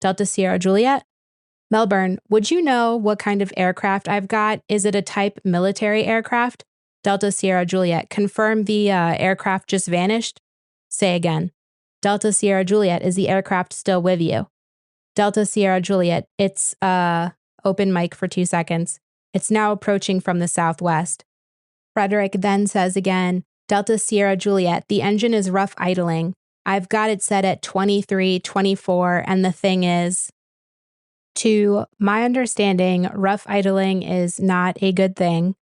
Delta Sierra Juliet? Melbourne, would you know what kind of aircraft I've got? Is it a type military aircraft? Delta Sierra Juliet. Confirm the aircraft just vanished? Say again. Delta Sierra Juliet, is the aircraft still with you? Delta Sierra Juliet, it's open mic for 2 seconds. It's now approaching from the southwest. Frederick then says again, Delta Sierra Juliet, the engine is rough idling. I've got it set at 23, 24, and the thing is, to my understanding, rough idling is not a good thing.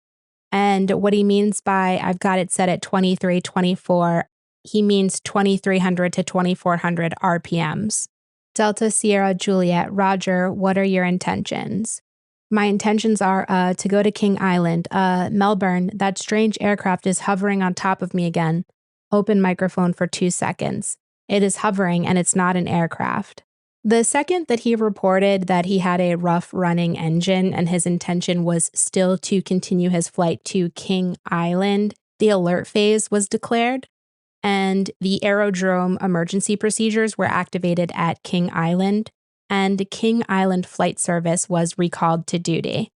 And what he means by I've got it set at 23, 24, he means 2,300 to 2,400 RPMs. Delta Sierra Juliet, Roger, what are your intentions? My intentions are to go to King Island. Melbourne, that strange aircraft is hovering on top of me again. Open microphone for 2 seconds. It is hovering and it's not an aircraft. The second that he reported that he had a rough running engine and his intention was still to continue his flight to King Island, the alert phase was declared. And the aerodrome emergency procedures were activated at King Island, and King Island Flight Service was recalled to duty.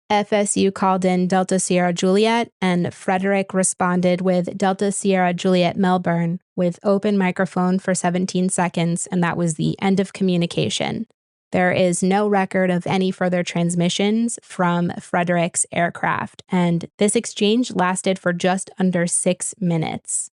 FSU called in Delta Sierra Juliet, and Frederick responded with Delta Sierra Juliet Melbourne with open microphone for 17 seconds, and that was the end of communication. There is no record of any further transmissions from Frederick's aircraft, and this exchange lasted for just under 6 minutes.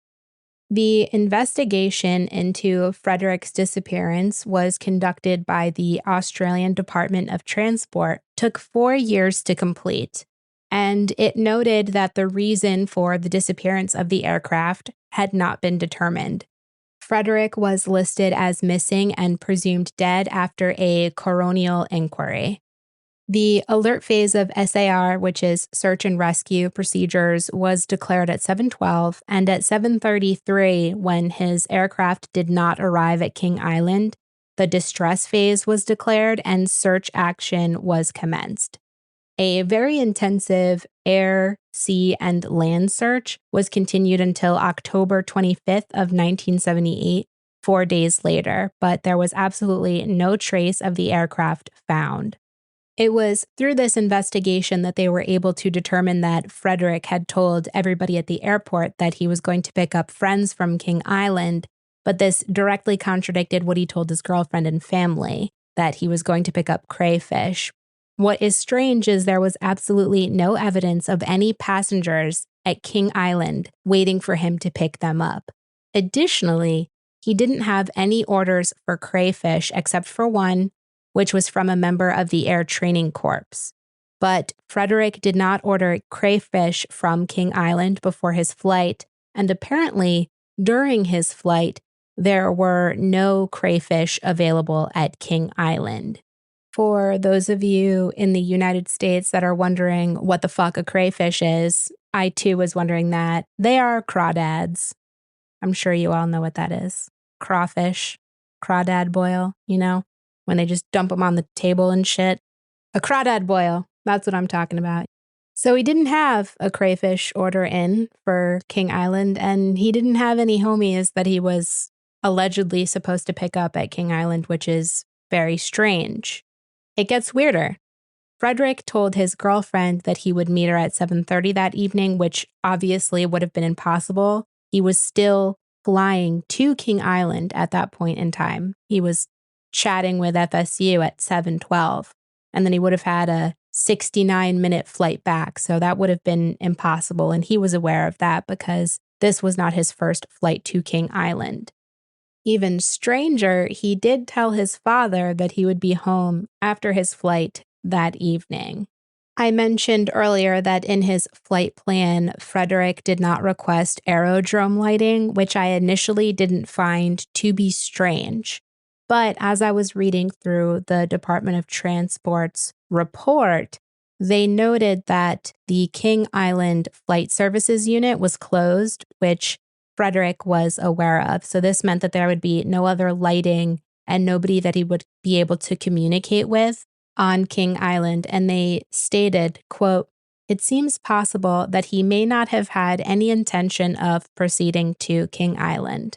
The investigation into Frederick's disappearance was conducted by the Australian Department of Transport, took 4 years to complete, and it noted that the reason for the disappearance of the aircraft had not been determined. Frederick was listed as missing and presumed dead after a coronial inquiry. The alert phase of SAR, which is search and rescue procedures, was declared at 7:12, and at 7:33, when his aircraft did not arrive at King Island, the distress phase was declared and search action was commenced. A very intensive air, sea, and land search was continued until October 25th of 1978, 4 days later, but there was absolutely no trace of the aircraft found. It was through this investigation that they were able to determine that Frederick had told everybody at the airport that he was going to pick up friends from King Island, but this directly contradicted what he told his girlfriend and family, that he was going to pick up crayfish. What is strange is there was absolutely no evidence of any passengers at King Island waiting for him to pick them up. Additionally, he didn't have any orders for crayfish except for one, which was from a member of the Air Training Corps. But Frederick did not order crayfish from King Island before his flight, and apparently, during his flight, there were no crayfish available at King Island. For those of you in the United States that are wondering what the fuck a crayfish is, I too was wondering that. They are crawdads. I'm sure you all know what that is. Crawfish, crawdad boil, when they just dump them on the table and shit. A crawdad boil, that's what I'm talking about. So he didn't have a crayfish order in for King Island, and he didn't have any homies that he was allegedly supposed to pick up at King Island, which is very strange. It gets weirder. Frederick told his girlfriend that he would meet her at 7:30 that evening, which obviously would have been impossible. He was still flying to King Island at that point in time. He was chatting with FSU at 7:12, and then he would have had a 69-minute flight back, so that would have been impossible, and he was aware of that because this was not his first flight to King Island. Even stranger, he did tell his father that he would be home after his flight that evening. I mentioned earlier that in his flight plan, Frederick did not request aerodrome lighting, which I initially didn't find to be strange. But as I was reading through the Department of Transport's report, they noted that the King Island Flight Services Unit was closed, which Frederick was aware of. So this meant that there would be no other lighting and nobody that he would be able to communicate with on King Island. And they stated, quote, "It seems possible that he may not have had any intention of proceeding to King Island."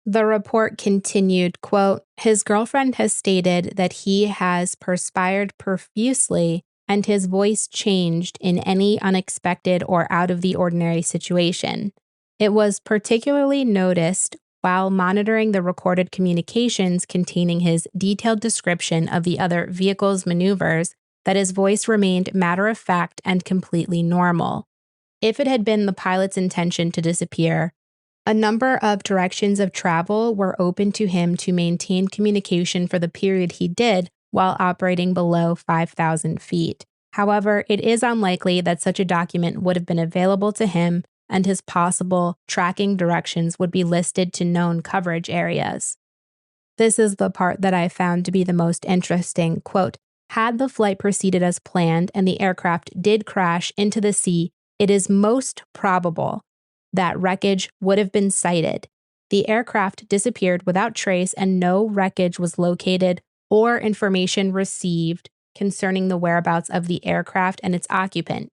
The report continued, quote, "His girlfriend has stated that he has perspired profusely and his voice changed in any unexpected or out of the ordinary situation. It was particularly noticed while monitoring the recorded communications containing his detailed description of the other vehicle's maneuvers that his voice remained matter-of-fact and completely normal. If it had been the pilot's intention to disappear, a number of directions of travel were open to him to maintain communication for the period he did while operating below 5,000 feet. However, it is unlikely that such a document would have been available to him, and his possible tracking directions would be listed to known coverage areas." This is the part that I found to be the most interesting. Quote, "Had the flight proceeded as planned and the aircraft did crash into the sea, it is most probable that wreckage would have been sighted. The aircraft disappeared without trace and no wreckage was located or information received concerning the whereabouts of the aircraft and its occupant.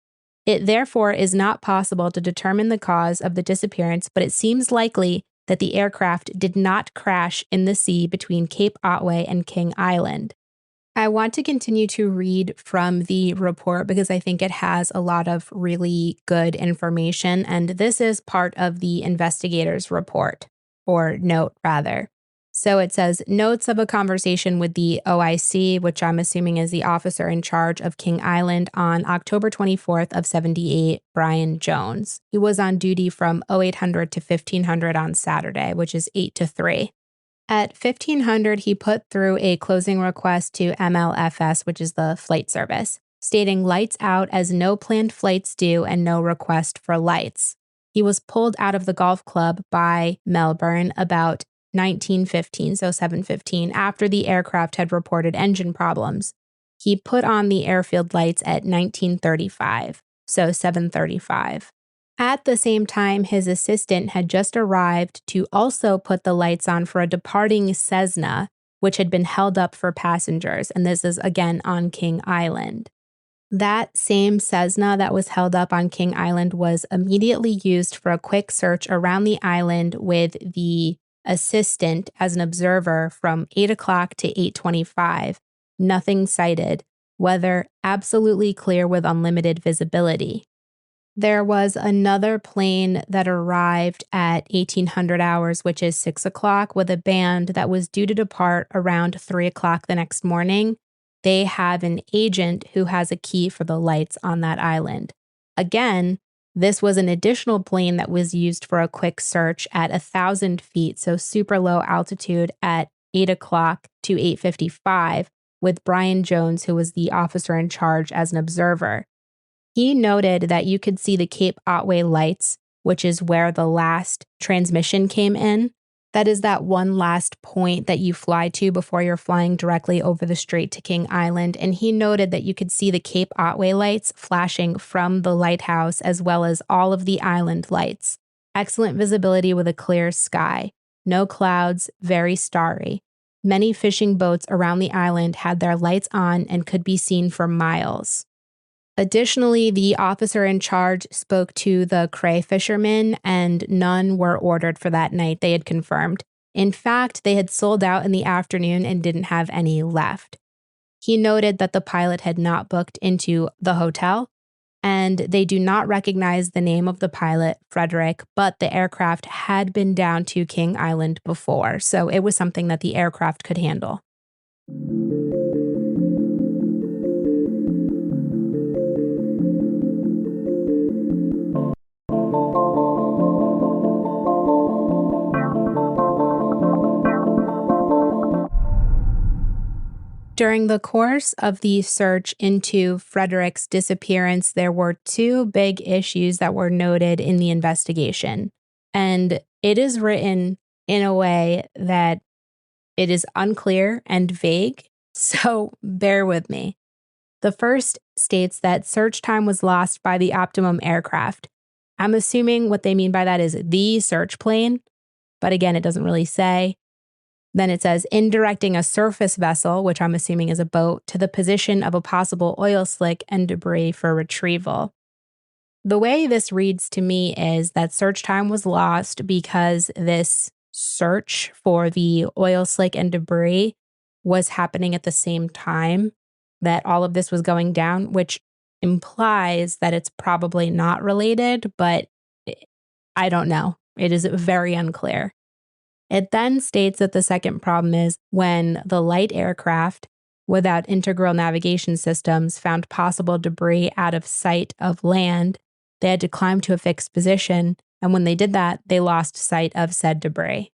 It therefore is not possible to determine the cause of the disappearance, but it seems likely that the aircraft did not crash in the sea between Cape Otway and King Island." I want to continue to read from the report because I think it has a lot of really good information, and this is part of the investigator's report, or note rather. So it says, notes of a conversation with the OIC, which I'm assuming is the officer in charge of King Island, on October 24th of 78, Brian Jones. He was on duty from 0800 to 1500 on Saturday, which is 8 to 3. At 1500, he put through a closing request to MLFS, which is the flight service, stating lights out as no planned flights due and no request for lights. He was pulled out of the golf club by Melbourne about 19:15, so 7:15, after the aircraft had reported engine problems. He put on the airfield lights at 19:35, so 7:35. At the same time, his assistant had just arrived to also put the lights on for a departing Cessna, which had been held up for passengers, and this is again on King Island. That same Cessna that was held up on King Island was immediately used for a quick search around the island with the assistant as an observer from 8 o'clock to 8:25. Nothing sighted. Weather absolutely clear with unlimited visibility. There was another plane that arrived at 1800 hours, which is 6 o'clock, with a band that was due to depart around 3 o'clock the next morning. They have an agent who has a key for the lights on that island. Again, this was an additional plane that was used for a quick search at 1,000 feet, so super low altitude at 8 o'clock to 8:55, with Brian Jones, who was the officer in charge, as an observer. He noted that you could see the Cape Otway lights, which is where the last transmission came in. That is that one last point that you fly to before you're flying directly over the strait to King Island. And he noted that you could see the Cape Otway lights flashing from the lighthouse as well as all of the island lights. Excellent visibility with a clear sky. No clouds, very starry. Many fishing boats around the island had their lights on and could be seen for miles. Additionally, the officer in charge spoke to the cray fishermen, and none were ordered for that night, they had confirmed. In fact, they had sold out in the afternoon and didn't have any left. He noted that the pilot had not booked into the hotel, and they do not recognize the name of the pilot, Frederick, but the aircraft had been down to King Island before, so it was something that the aircraft could handle. During the course of the search into Frederick's disappearance, there were two big issues that were noted in the investigation. And it is written in a way that it is unclear and vague, so bear with me. The first states that search time was lost by the Optimum aircraft. I'm assuming what they mean by that is the search plane, but again, it doesn't really say. Then it says, in directing a surface vessel, which I'm assuming is a boat, to the position of a possible oil slick and debris for retrieval. The way this reads to me is that search time was lost because this search for the oil slick and debris was happening at the same time that all of this was going down, which implies that it's probably not related, but I don't know. It is very unclear. It then states that the second problem is when the light aircraft without integral navigation systems found possible debris out of sight of land, they had to climb to a fixed position, and when they did that, they lost sight of said debris.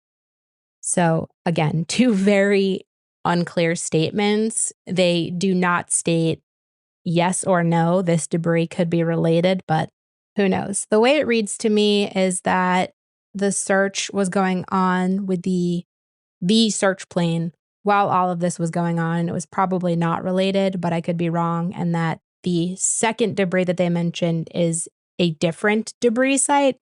So again, two very unclear statements. They do not state yes or no, this debris could be related, but who knows? The way it reads to me is that the search was going on with the search plane while all of this was going on. It was probably not related, but I could be wrong. And that the second debris that they mentioned is a different debris site.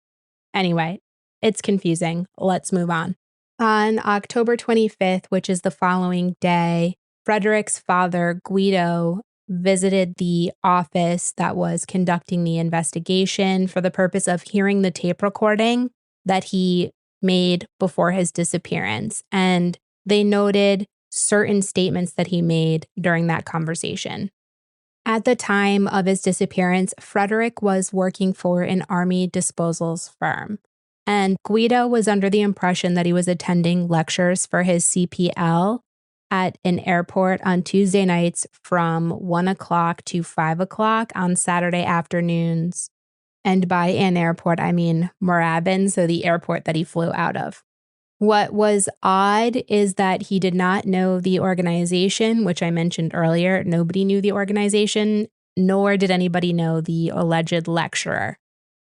Anyway, it's confusing. Let's move on. On October 25th, which is the following day, Frederick's father, Guido, visited the office that was conducting the investigation for the purpose of hearing the tape recording that he made before his disappearance. And they noted certain statements that he made during that conversation. At the time of his disappearance, Frederick was working for an army disposals firm. And Guido was under the impression that he was attending lectures for his CPL at an airport on Tuesday nights from 1 o'clock to 5 o'clock on Saturday afternoons. And by an airport, I mean Moorabbin, so the airport that he flew out of. What was odd is that he did not know the organization, which I mentioned earlier. Nobody knew the organization, nor did anybody know the alleged lecturer.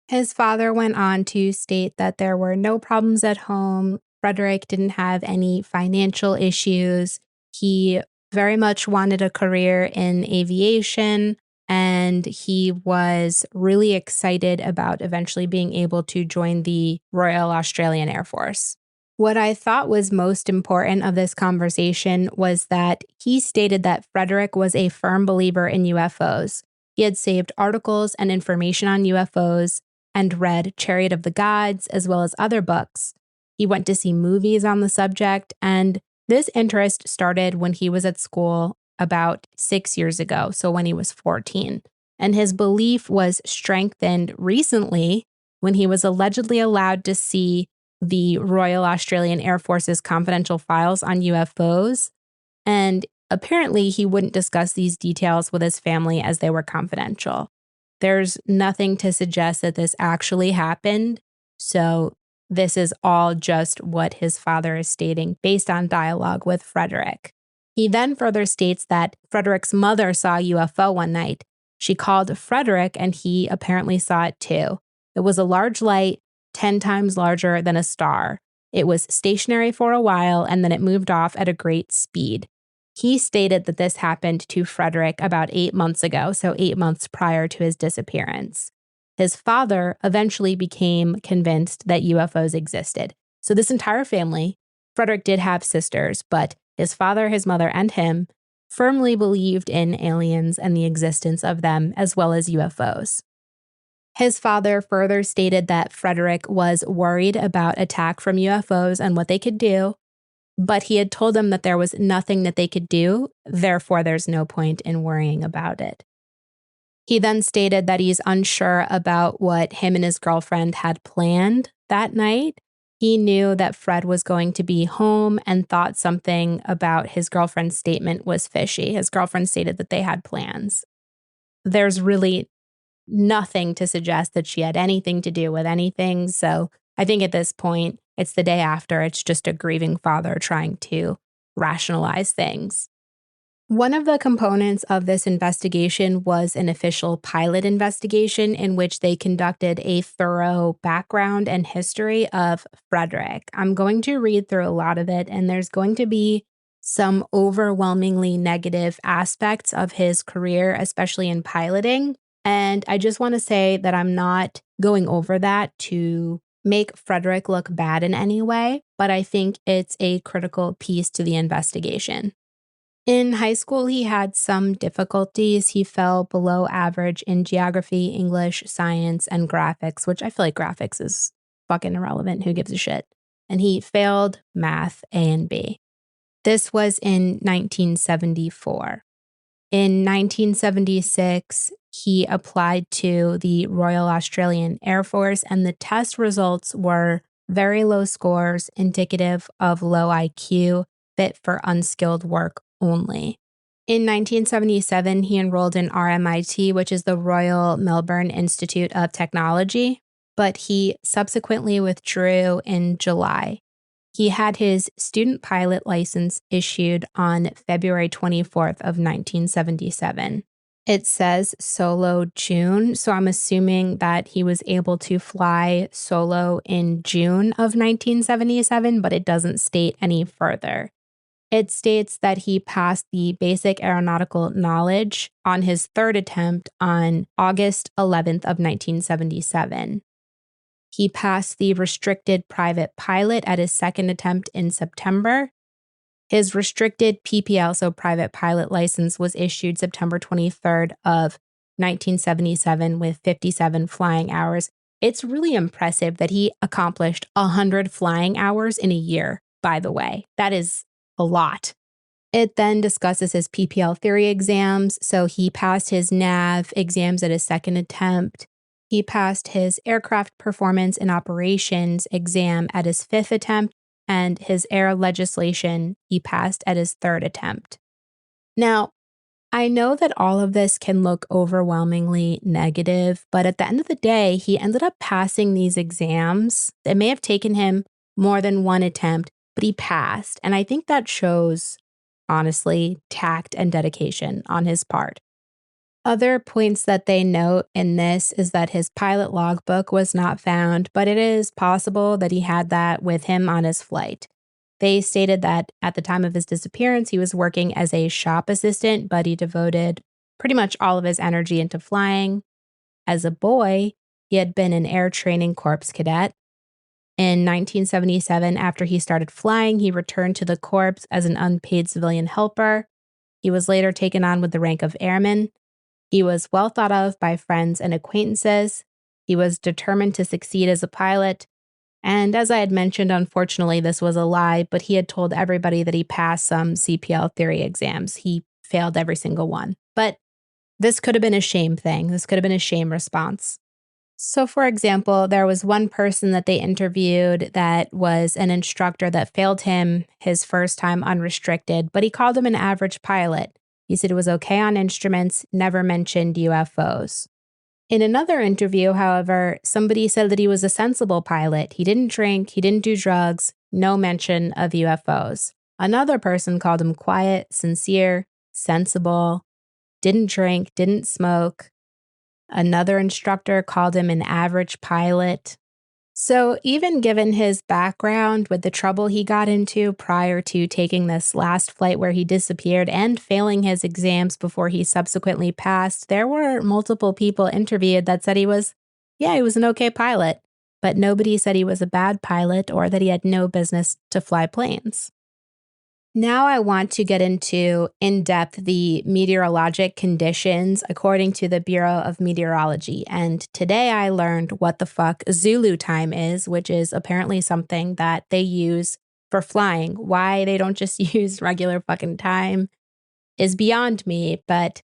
His father went on to state that there were no problems at home, Frederick didn't have any financial issues. He very much wanted a career in aviation, and he was really excited about eventually being able to join the Royal Australian Air Force. What I thought was most important of this conversation was that he stated that Frederick was a firm believer in UFOs. He had saved articles and information on UFOs and read Chariot of the Gods as well as other books. He went to see movies on the subject, and this interest started when he was at school about 6 years ago, so when he was 14. And his belief was strengthened recently when he was allegedly allowed to see the Royal Australian Air Force's confidential files on UFOs. And apparently, he wouldn't discuss these details with his family as they were confidential. There's nothing to suggest that this actually happened. So this is all just what his father is stating based on dialogue with Frederick. He then further states that Frederick's mother saw a UFO one night. She called Frederick, and he apparently saw it too. It was a large light, 10 times larger than a star. It was stationary for a while, and then it moved off at a great speed. He stated that this happened to Frederick about 8 months ago, so 8 months prior to his disappearance. His father eventually became convinced that UFOs existed. So this entire family, Frederick did have sisters, but his father, his mother, and him firmly believed in aliens and the existence of them, as well as UFOs. His father further stated that Frederick was worried about attack from UFOs and what they could do, but he had told them that there was nothing that they could do, therefore there's no point in worrying about it. He then stated that he's unsure about what him and his girlfriend had planned that night. He knew that Fred was going to be home and thought something about his girlfriend's statement was fishy. His girlfriend stated that they had plans. There's really nothing to suggest that she had anything to do with anything. So I think at this point, it's the day after. It's just a grieving father trying to rationalize things. One of the components of this investigation was an official pilot investigation in which they conducted a thorough background and history of Frederick. I'm going to read through a lot of it, and there's going to be some overwhelmingly negative aspects of his career, especially in piloting. And I just want to say that I'm not going over that to make Frederick look bad in any way, but I think it's a critical piece to the investigation. In high school, he had some difficulties. He fell below average in geography, English, science, and graphics, which I feel like graphics is fucking irrelevant. Who gives a shit? And he failed math A and B. This was in 1974. In 1976, he applied to the Royal Australian Air Force, and the test results were very low scores, indicative of low IQ, fit for unskilled work only. In 1977, he enrolled in RMIT, which is the Royal Melbourne Institute of Technology, but he subsequently withdrew in July. He had his student pilot license issued on February 24th of 1977. It says solo June, so I'm assuming that he was able to fly solo in June of 1977, but it doesn't state any further. It states that he passed the basic aeronautical knowledge on his third attempt on August 11th of 1977. He passed the restricted private pilot at his second attempt in September. His restricted PPL, so private pilot license, was issued September 23rd of 1977 with 57 flying hours. It's really impressive that he accomplished 100 flying hours in a year, by the way. That is a lot. It then discusses his PPL theory exams. So he passed his nav exams at his second attempt. He passed his aircraft performance and operations exam at his fifth attempt, and his air legislation he passed at his third attempt. Now, I know that all of this can look overwhelmingly negative, but at the end of the day, he ended up passing these exams. It may have taken him more than one attempt, but he passed. And I think that shows, honestly, tact and dedication on his part. Other points that they note in this is that his pilot logbook was not found, but it is possible that he had that with him on his flight. They stated that at the time of his disappearance, he was working as a shop assistant, but he devoted pretty much all of his energy into flying. As a boy, he had been an Air Training Corps cadet. In 1977, after he started flying, he returned to the Corps as an unpaid civilian helper. He was later taken on with the rank of airman. He was well thought of by friends and acquaintances. He was determined to succeed as a pilot. And as I had mentioned, unfortunately, this was a lie, but he had told everybody that he passed some CPL theory exams. He failed every single one. But this could have been a shame thing. This could have been a shame response. So, for example, there was one person that they interviewed that was an instructor that failed him his first time unrestricted, but he called him an average pilot. He said it was okay on instruments, never mentioned UFOs. In another interview, however, somebody said that he was a sensible pilot. He didn't drink, he didn't do drugs, no mention of UFOs. Another person called him quiet, sincere, sensible, didn't drink, didn't smoke. Another instructor called him an average pilot. So even given his background with the trouble he got into prior to taking this last flight where he disappeared and failing his exams before he subsequently passed, there were multiple people interviewed that said he was an okay pilot, but nobody said he was a bad pilot or that he had no business to fly planes. Now I want to get into in-depth the meteorologic conditions according to the Bureau of Meteorology. And today I learned what the fuck Zulu time is, which is apparently something that they use for flying. Why they don't just use regular fucking time is beyond me, but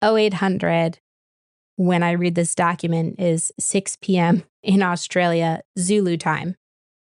0800, when I read this document, is 6 p.m. in Australia, Zulu time.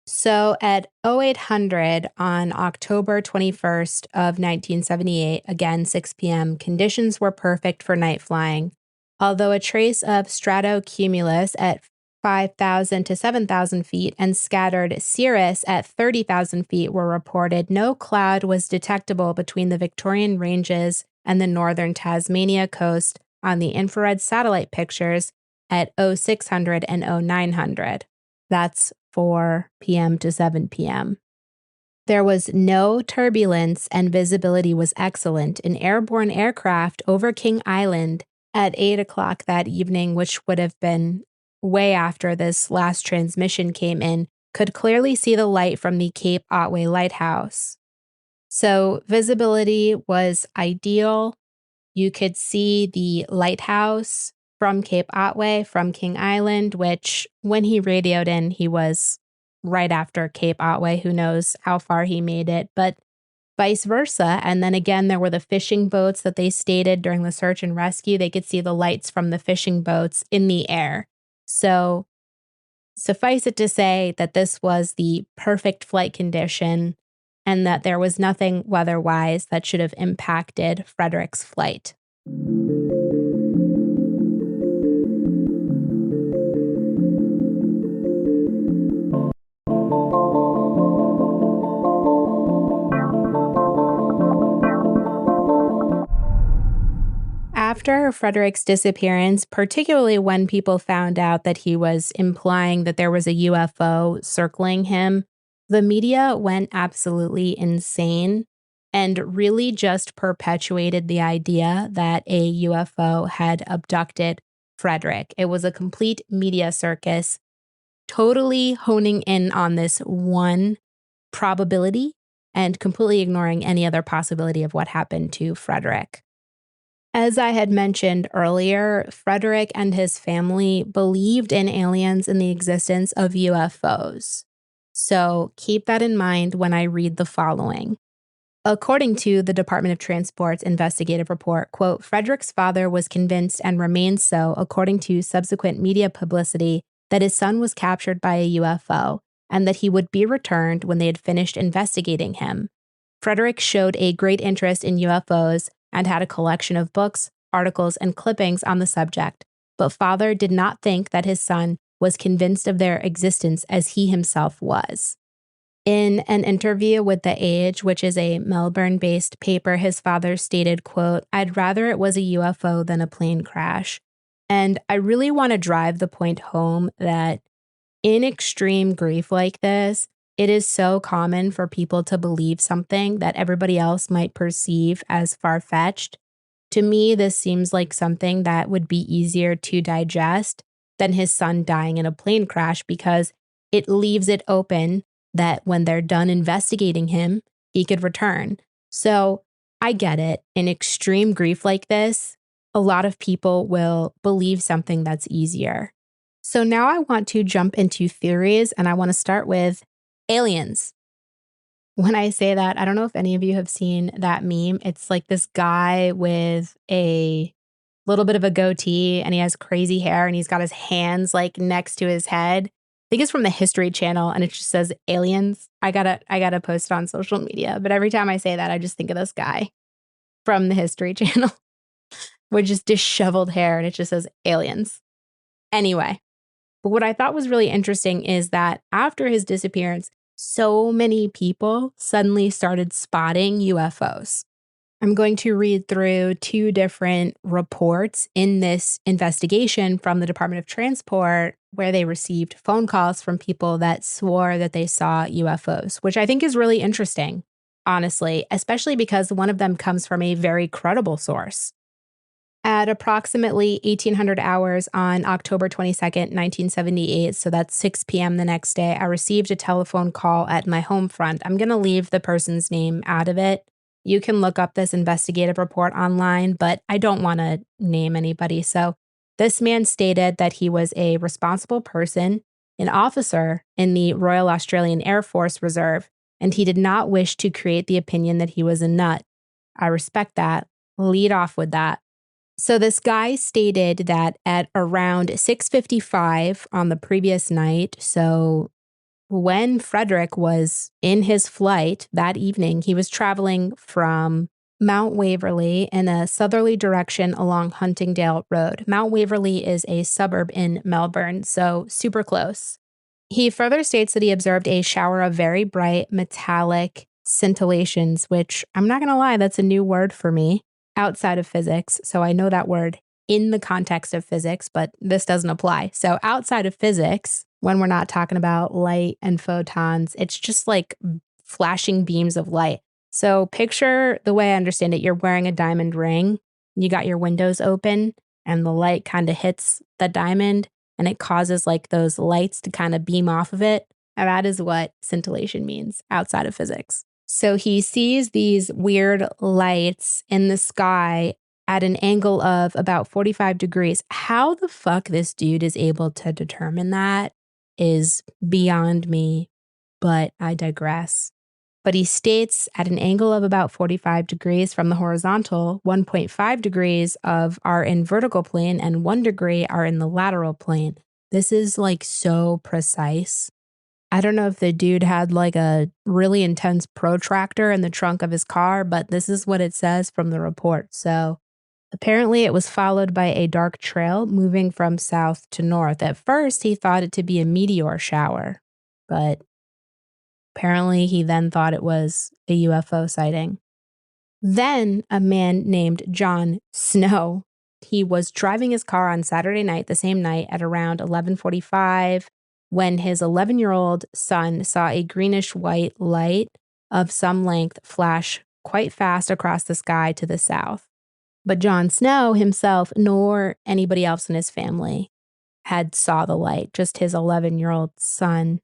So at 0800 on October 21st of 1978, again 6 p.m., conditions were perfect for night flying. Although a trace of stratocumulus at 5,000 to 7,000 feet and scattered cirrus at 30,000 feet were reported, no cloud was detectable between the Victorian Ranges and the northern Tasmania coast on the infrared satellite pictures at 0600 and 0900. That's 4 p.m. to 7 p.m. There was no turbulence and visibility was excellent. An airborne aircraft over King Island at 8 o'clock that evening, which would have been way after this last transmission came in, could clearly see the light from the Cape Otway Lighthouse. So visibility was ideal. You could see the lighthouse from Cape Otway, from King Island, which when he radioed in, he was right after Cape Otway. Who knows how far he made it, but vice versa. And then again, there were the fishing boats that they stated during the search and rescue. They could see the lights from the fishing boats in the air. So suffice it to say that this was the perfect flight condition and that there was nothing weather-wise that should have impacted Frederick's flight. After Frederick's disappearance, particularly when people found out that he was implying that there was a UFO circling him, the media went absolutely insane and really just perpetuated the idea that a UFO had abducted Frederick. It was a complete media circus, totally honing in on this one probability and completely ignoring any other possibility of what happened to Frederick. As I had mentioned earlier, Frederick and his family believed in aliens and the existence of UFOs. So keep that in mind when I read the following. According to the Department of Transport's investigative report, quote, Frederick's father was convinced and remains so, according to subsequent media publicity, that his son was captured by a UFO and that he would be returned when they had finished investigating him. Frederick showed a great interest in UFOs and had a collection of books, articles, and clippings on the subject, but father did not think that his son was convinced of their existence as he himself was. In an interview with The Age, which is a Melbourne-based paper, his father stated, quote, "I'd rather it was a UFO than a plane crash." And I really want to drive the point home that in extreme grief like this, it is so common for people to believe something that everybody else might perceive as far-fetched. To me, this seems like something that would be easier to digest than his son dying in a plane crash, because it leaves it open that when they're done investigating him, he could return. So I get it. In extreme grief like this, a lot of people will believe something that's easier. So now I want to jump into theories, and I want to start with aliens. When I say that, I don't know if any of you have seen that meme. It's like this guy with a little bit of a goatee, and he has crazy hair, and he's got his hands like next to his head. I think it's from the History Channel, and it just says aliens. I gotta post it on social media. But every time I say that, I just think of this guy from the History Channel with just disheveled hair, and it just says aliens. Anyway, but what I thought was really interesting is that after his disappearance, so many people suddenly started spotting UFOs. I'm going to read through two different reports in this investigation from the Department of Transport where they received phone calls from people that swore that they saw UFOs, which I think is really interesting, honestly, especially because one of them comes from a very credible source. At approximately 1800 hours on October 22nd, 1978, so that's 6 p.m. the next day, I received a telephone call at my home front. I'm going to leave the person's name out of it. You can look up this investigative report online, but I don't want to name anybody. So this man stated that he was a responsible person, an officer in the Royal Australian Air Force Reserve, and he did not wish to create the opinion that he was a nut. I respect that. Lead off with that. So this guy stated that at around 6:55 on the previous night, so when Frederick was in his flight that evening, he was traveling from Mount Waverley in a southerly direction along Huntingdale Road. Mount Waverley is a suburb in Melbourne, so super close. He further states that he observed a shower of very bright metallic scintillations, which I'm not going to lie, that's a new word for me outside of physics. So I know that word in the context of physics, but this doesn't apply. So outside of physics, when we're not talking about light and photons, it's just like flashing beams of light. So picture, the way I understand it, you're wearing a diamond ring, you got your windows open, and the light kind of hits the diamond, and it causes like those lights to kind of beam off of it. And that is what scintillation means outside of physics. So he sees these weird lights in the sky at an angle of about 45 degrees. How the fuck this dude is able to determine that is beyond me, but I digress. But he states at an angle of about 45 degrees from the horizontal, 1.5 degrees are in vertical plane and 1 degree are in the lateral plane. This is like so precise. I don't know if the dude had like a really intense protractor in the trunk of his car, but this is what it says from the report. So apparently it was followed by a dark trail moving from south to north. At first, he thought it to be a meteor shower, but apparently he then thought it was a UFO sighting. Then a man named John Snow, he was driving his car on Saturday night, the same night at around 11:45, when his 11-year-old son saw a greenish-white light of some length flash quite fast across the sky to the south. But John Snow himself, nor anybody else in his family, had saw the light, just his 11-year-old son.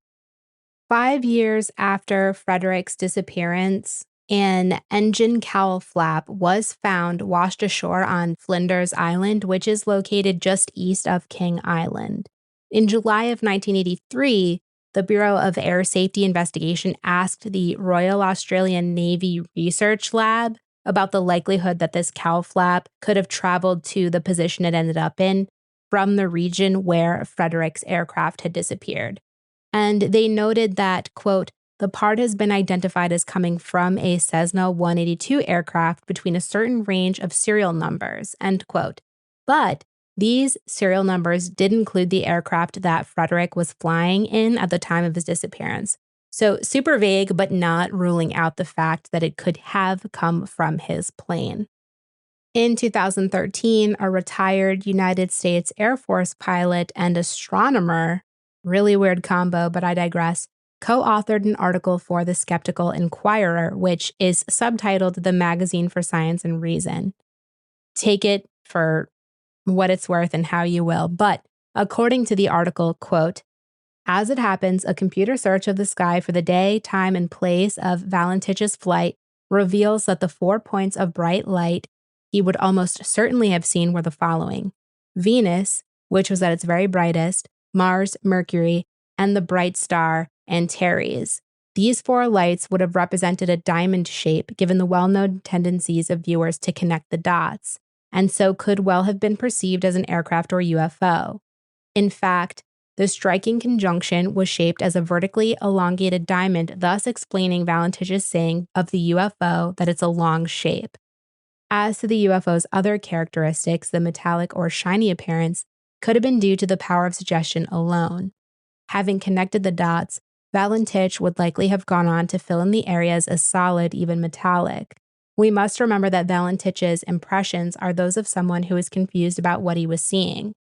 5 years after Frederick's disappearance, an engine cowl flap was found washed ashore on Flinders Island, which is located just east of King Island. In July of 1983, the Bureau of Air Safety Investigation asked the Royal Australian Navy Research Lab about the likelihood that this cowl flap could have traveled to the position it ended up in from the region where Frederick's aircraft had disappeared. And they noted that, quote, the part has been identified as coming from a Cessna 182 aircraft between a certain range of serial numbers, end quote. But these serial numbers did include the aircraft that Frederick was flying in at the time of his disappearance. So super vague, but not ruling out the fact that it could have come from his plane. In 2013, a retired United States Air Force pilot and astronomer, really weird combo, but I digress, co-authored an article for the Skeptical Inquirer, which is subtitled The Magazine for Science and Reason. Take it for what it's worth and how you will. But according to the article, quote, as it happens, a computer search of the sky for the day, time, and place of Valentich's flight reveals that the 4 points of bright light he would almost certainly have seen were the following: Venus, which was at its very brightest, Mars, Mercury, and the bright star Antares. These 4 lights would have represented a diamond shape, given the well-known tendencies of viewers to connect the dots, and so could well have been perceived as an aircraft or UFO. In fact, the striking conjunction was shaped as a vertically elongated diamond, thus explaining Valentich's saying of the UFO that it's a long shape. As to the UFO's other characteristics, the metallic or shiny appearance could have been due to the power of suggestion alone. Having connected the dots, Valentich would likely have gone on to fill in the areas as solid, even metallic. We must remember that Valentich's impressions are those of someone who is confused about what he was seeing.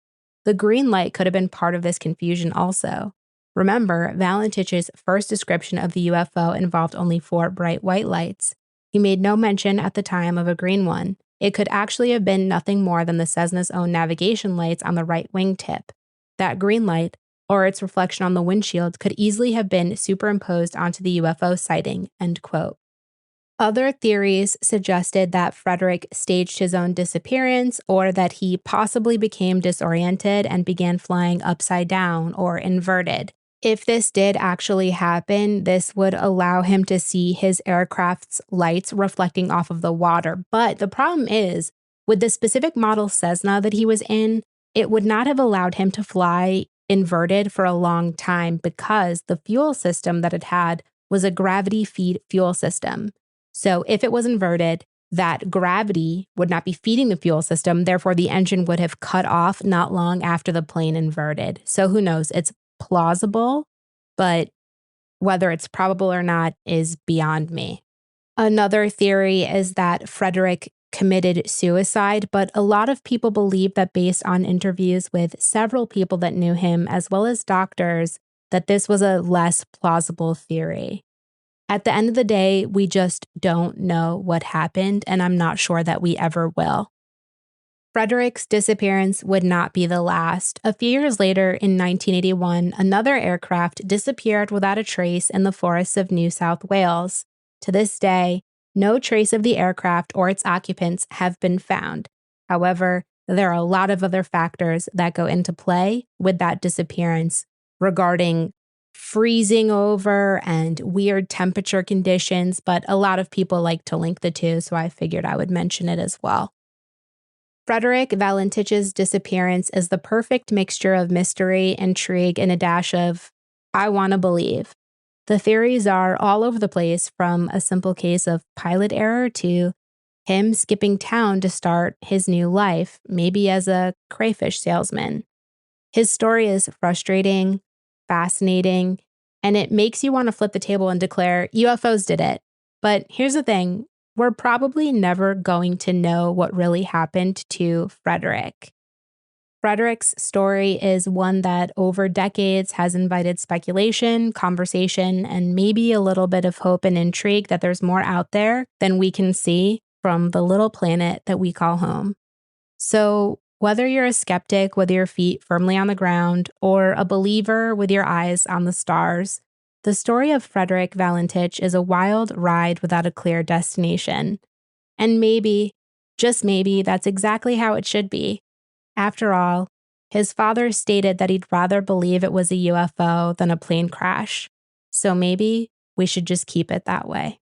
The green light could have been part of this confusion also. Remember, Valentich's first description of the UFO involved only 4 bright white lights. He made no mention at the time of a green one. It could actually have been nothing more than the Cessna's own navigation lights on the right wingtip. That green light, or its reflection on the windshield, could easily have been superimposed onto the UFO sighting, end quote. Other theories suggested that Frederick staged his own disappearance, or that he possibly became disoriented and began flying upside down or inverted. If this did actually happen, this would allow him to see his aircraft's lights reflecting off of the water. But the problem is, with the specific model Cessna that he was in, it would not have allowed him to fly inverted for a long time because the fuel system that it had was a gravity feed fuel system. So if it was inverted, that gravity would not be feeding the fuel system. Therefore, the engine would have cut off not long after the plane inverted. So who knows? It's plausible, but whether it's probable or not is beyond me. Another theory is that Frederick committed suicide, but a lot of people believe that based on interviews with several people that knew him, as well as doctors, that this was a less plausible theory. At the end of the day, we just don't know what happened, and I'm not sure that we ever will. Frederick's disappearance would not be the last. A few years later, in 1981, another aircraft disappeared without a trace in the forests of New South Wales. To this day, no trace of the aircraft or its occupants have been found. However, there are a lot of other factors that go into play with that disappearance regarding freezing over and weird temperature conditions, but a lot of people like to link the two, so I figured I would mention it as well. Frederick Valentich's disappearance is the perfect mixture of mystery, intrigue, and a dash of, I want to believe. The theories are all over the place, from a simple case of pilot error to him skipping town to start his new life, maybe as a crayfish salesman. His story is frustrating, fascinating, and it makes you want to flip the table and declare UFOs did it. But here's the thing. We're probably never going to know what really happened to Frederick. Frederick's story is one that over decades has invited speculation, conversation, and maybe a little bit of hope and intrigue that there's more out there than we can see from the little planet that we call home. So whether you're a skeptic with your feet firmly on the ground or a believer with your eyes on the stars, the story of Frederick Valentich is a wild ride without a clear destination. And maybe, just maybe, that's exactly how it should be. After all, his father stated that he'd rather believe it was a UFO than a plane crash. So maybe we should just keep it that way.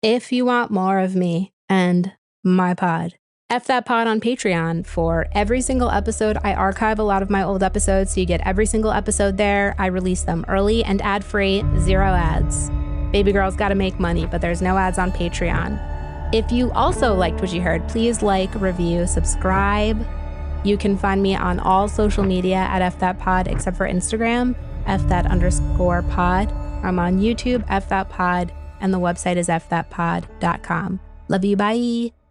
If you want more of me and my pod, F that pod on Patreon. For every single episode, I archive a lot of my old episodes, so you get every single episode there. I release them early and ad-free, 0 ads. Baby girl's gotta make money, but there's no ads on Patreon. If you also liked what you heard, please like, review, subscribe. You can find me on all social media at fthatpod except for Instagram. fthat_pod. I'm on YouTube, fthatpod, and the website is fthatpod.com. Love you, bye.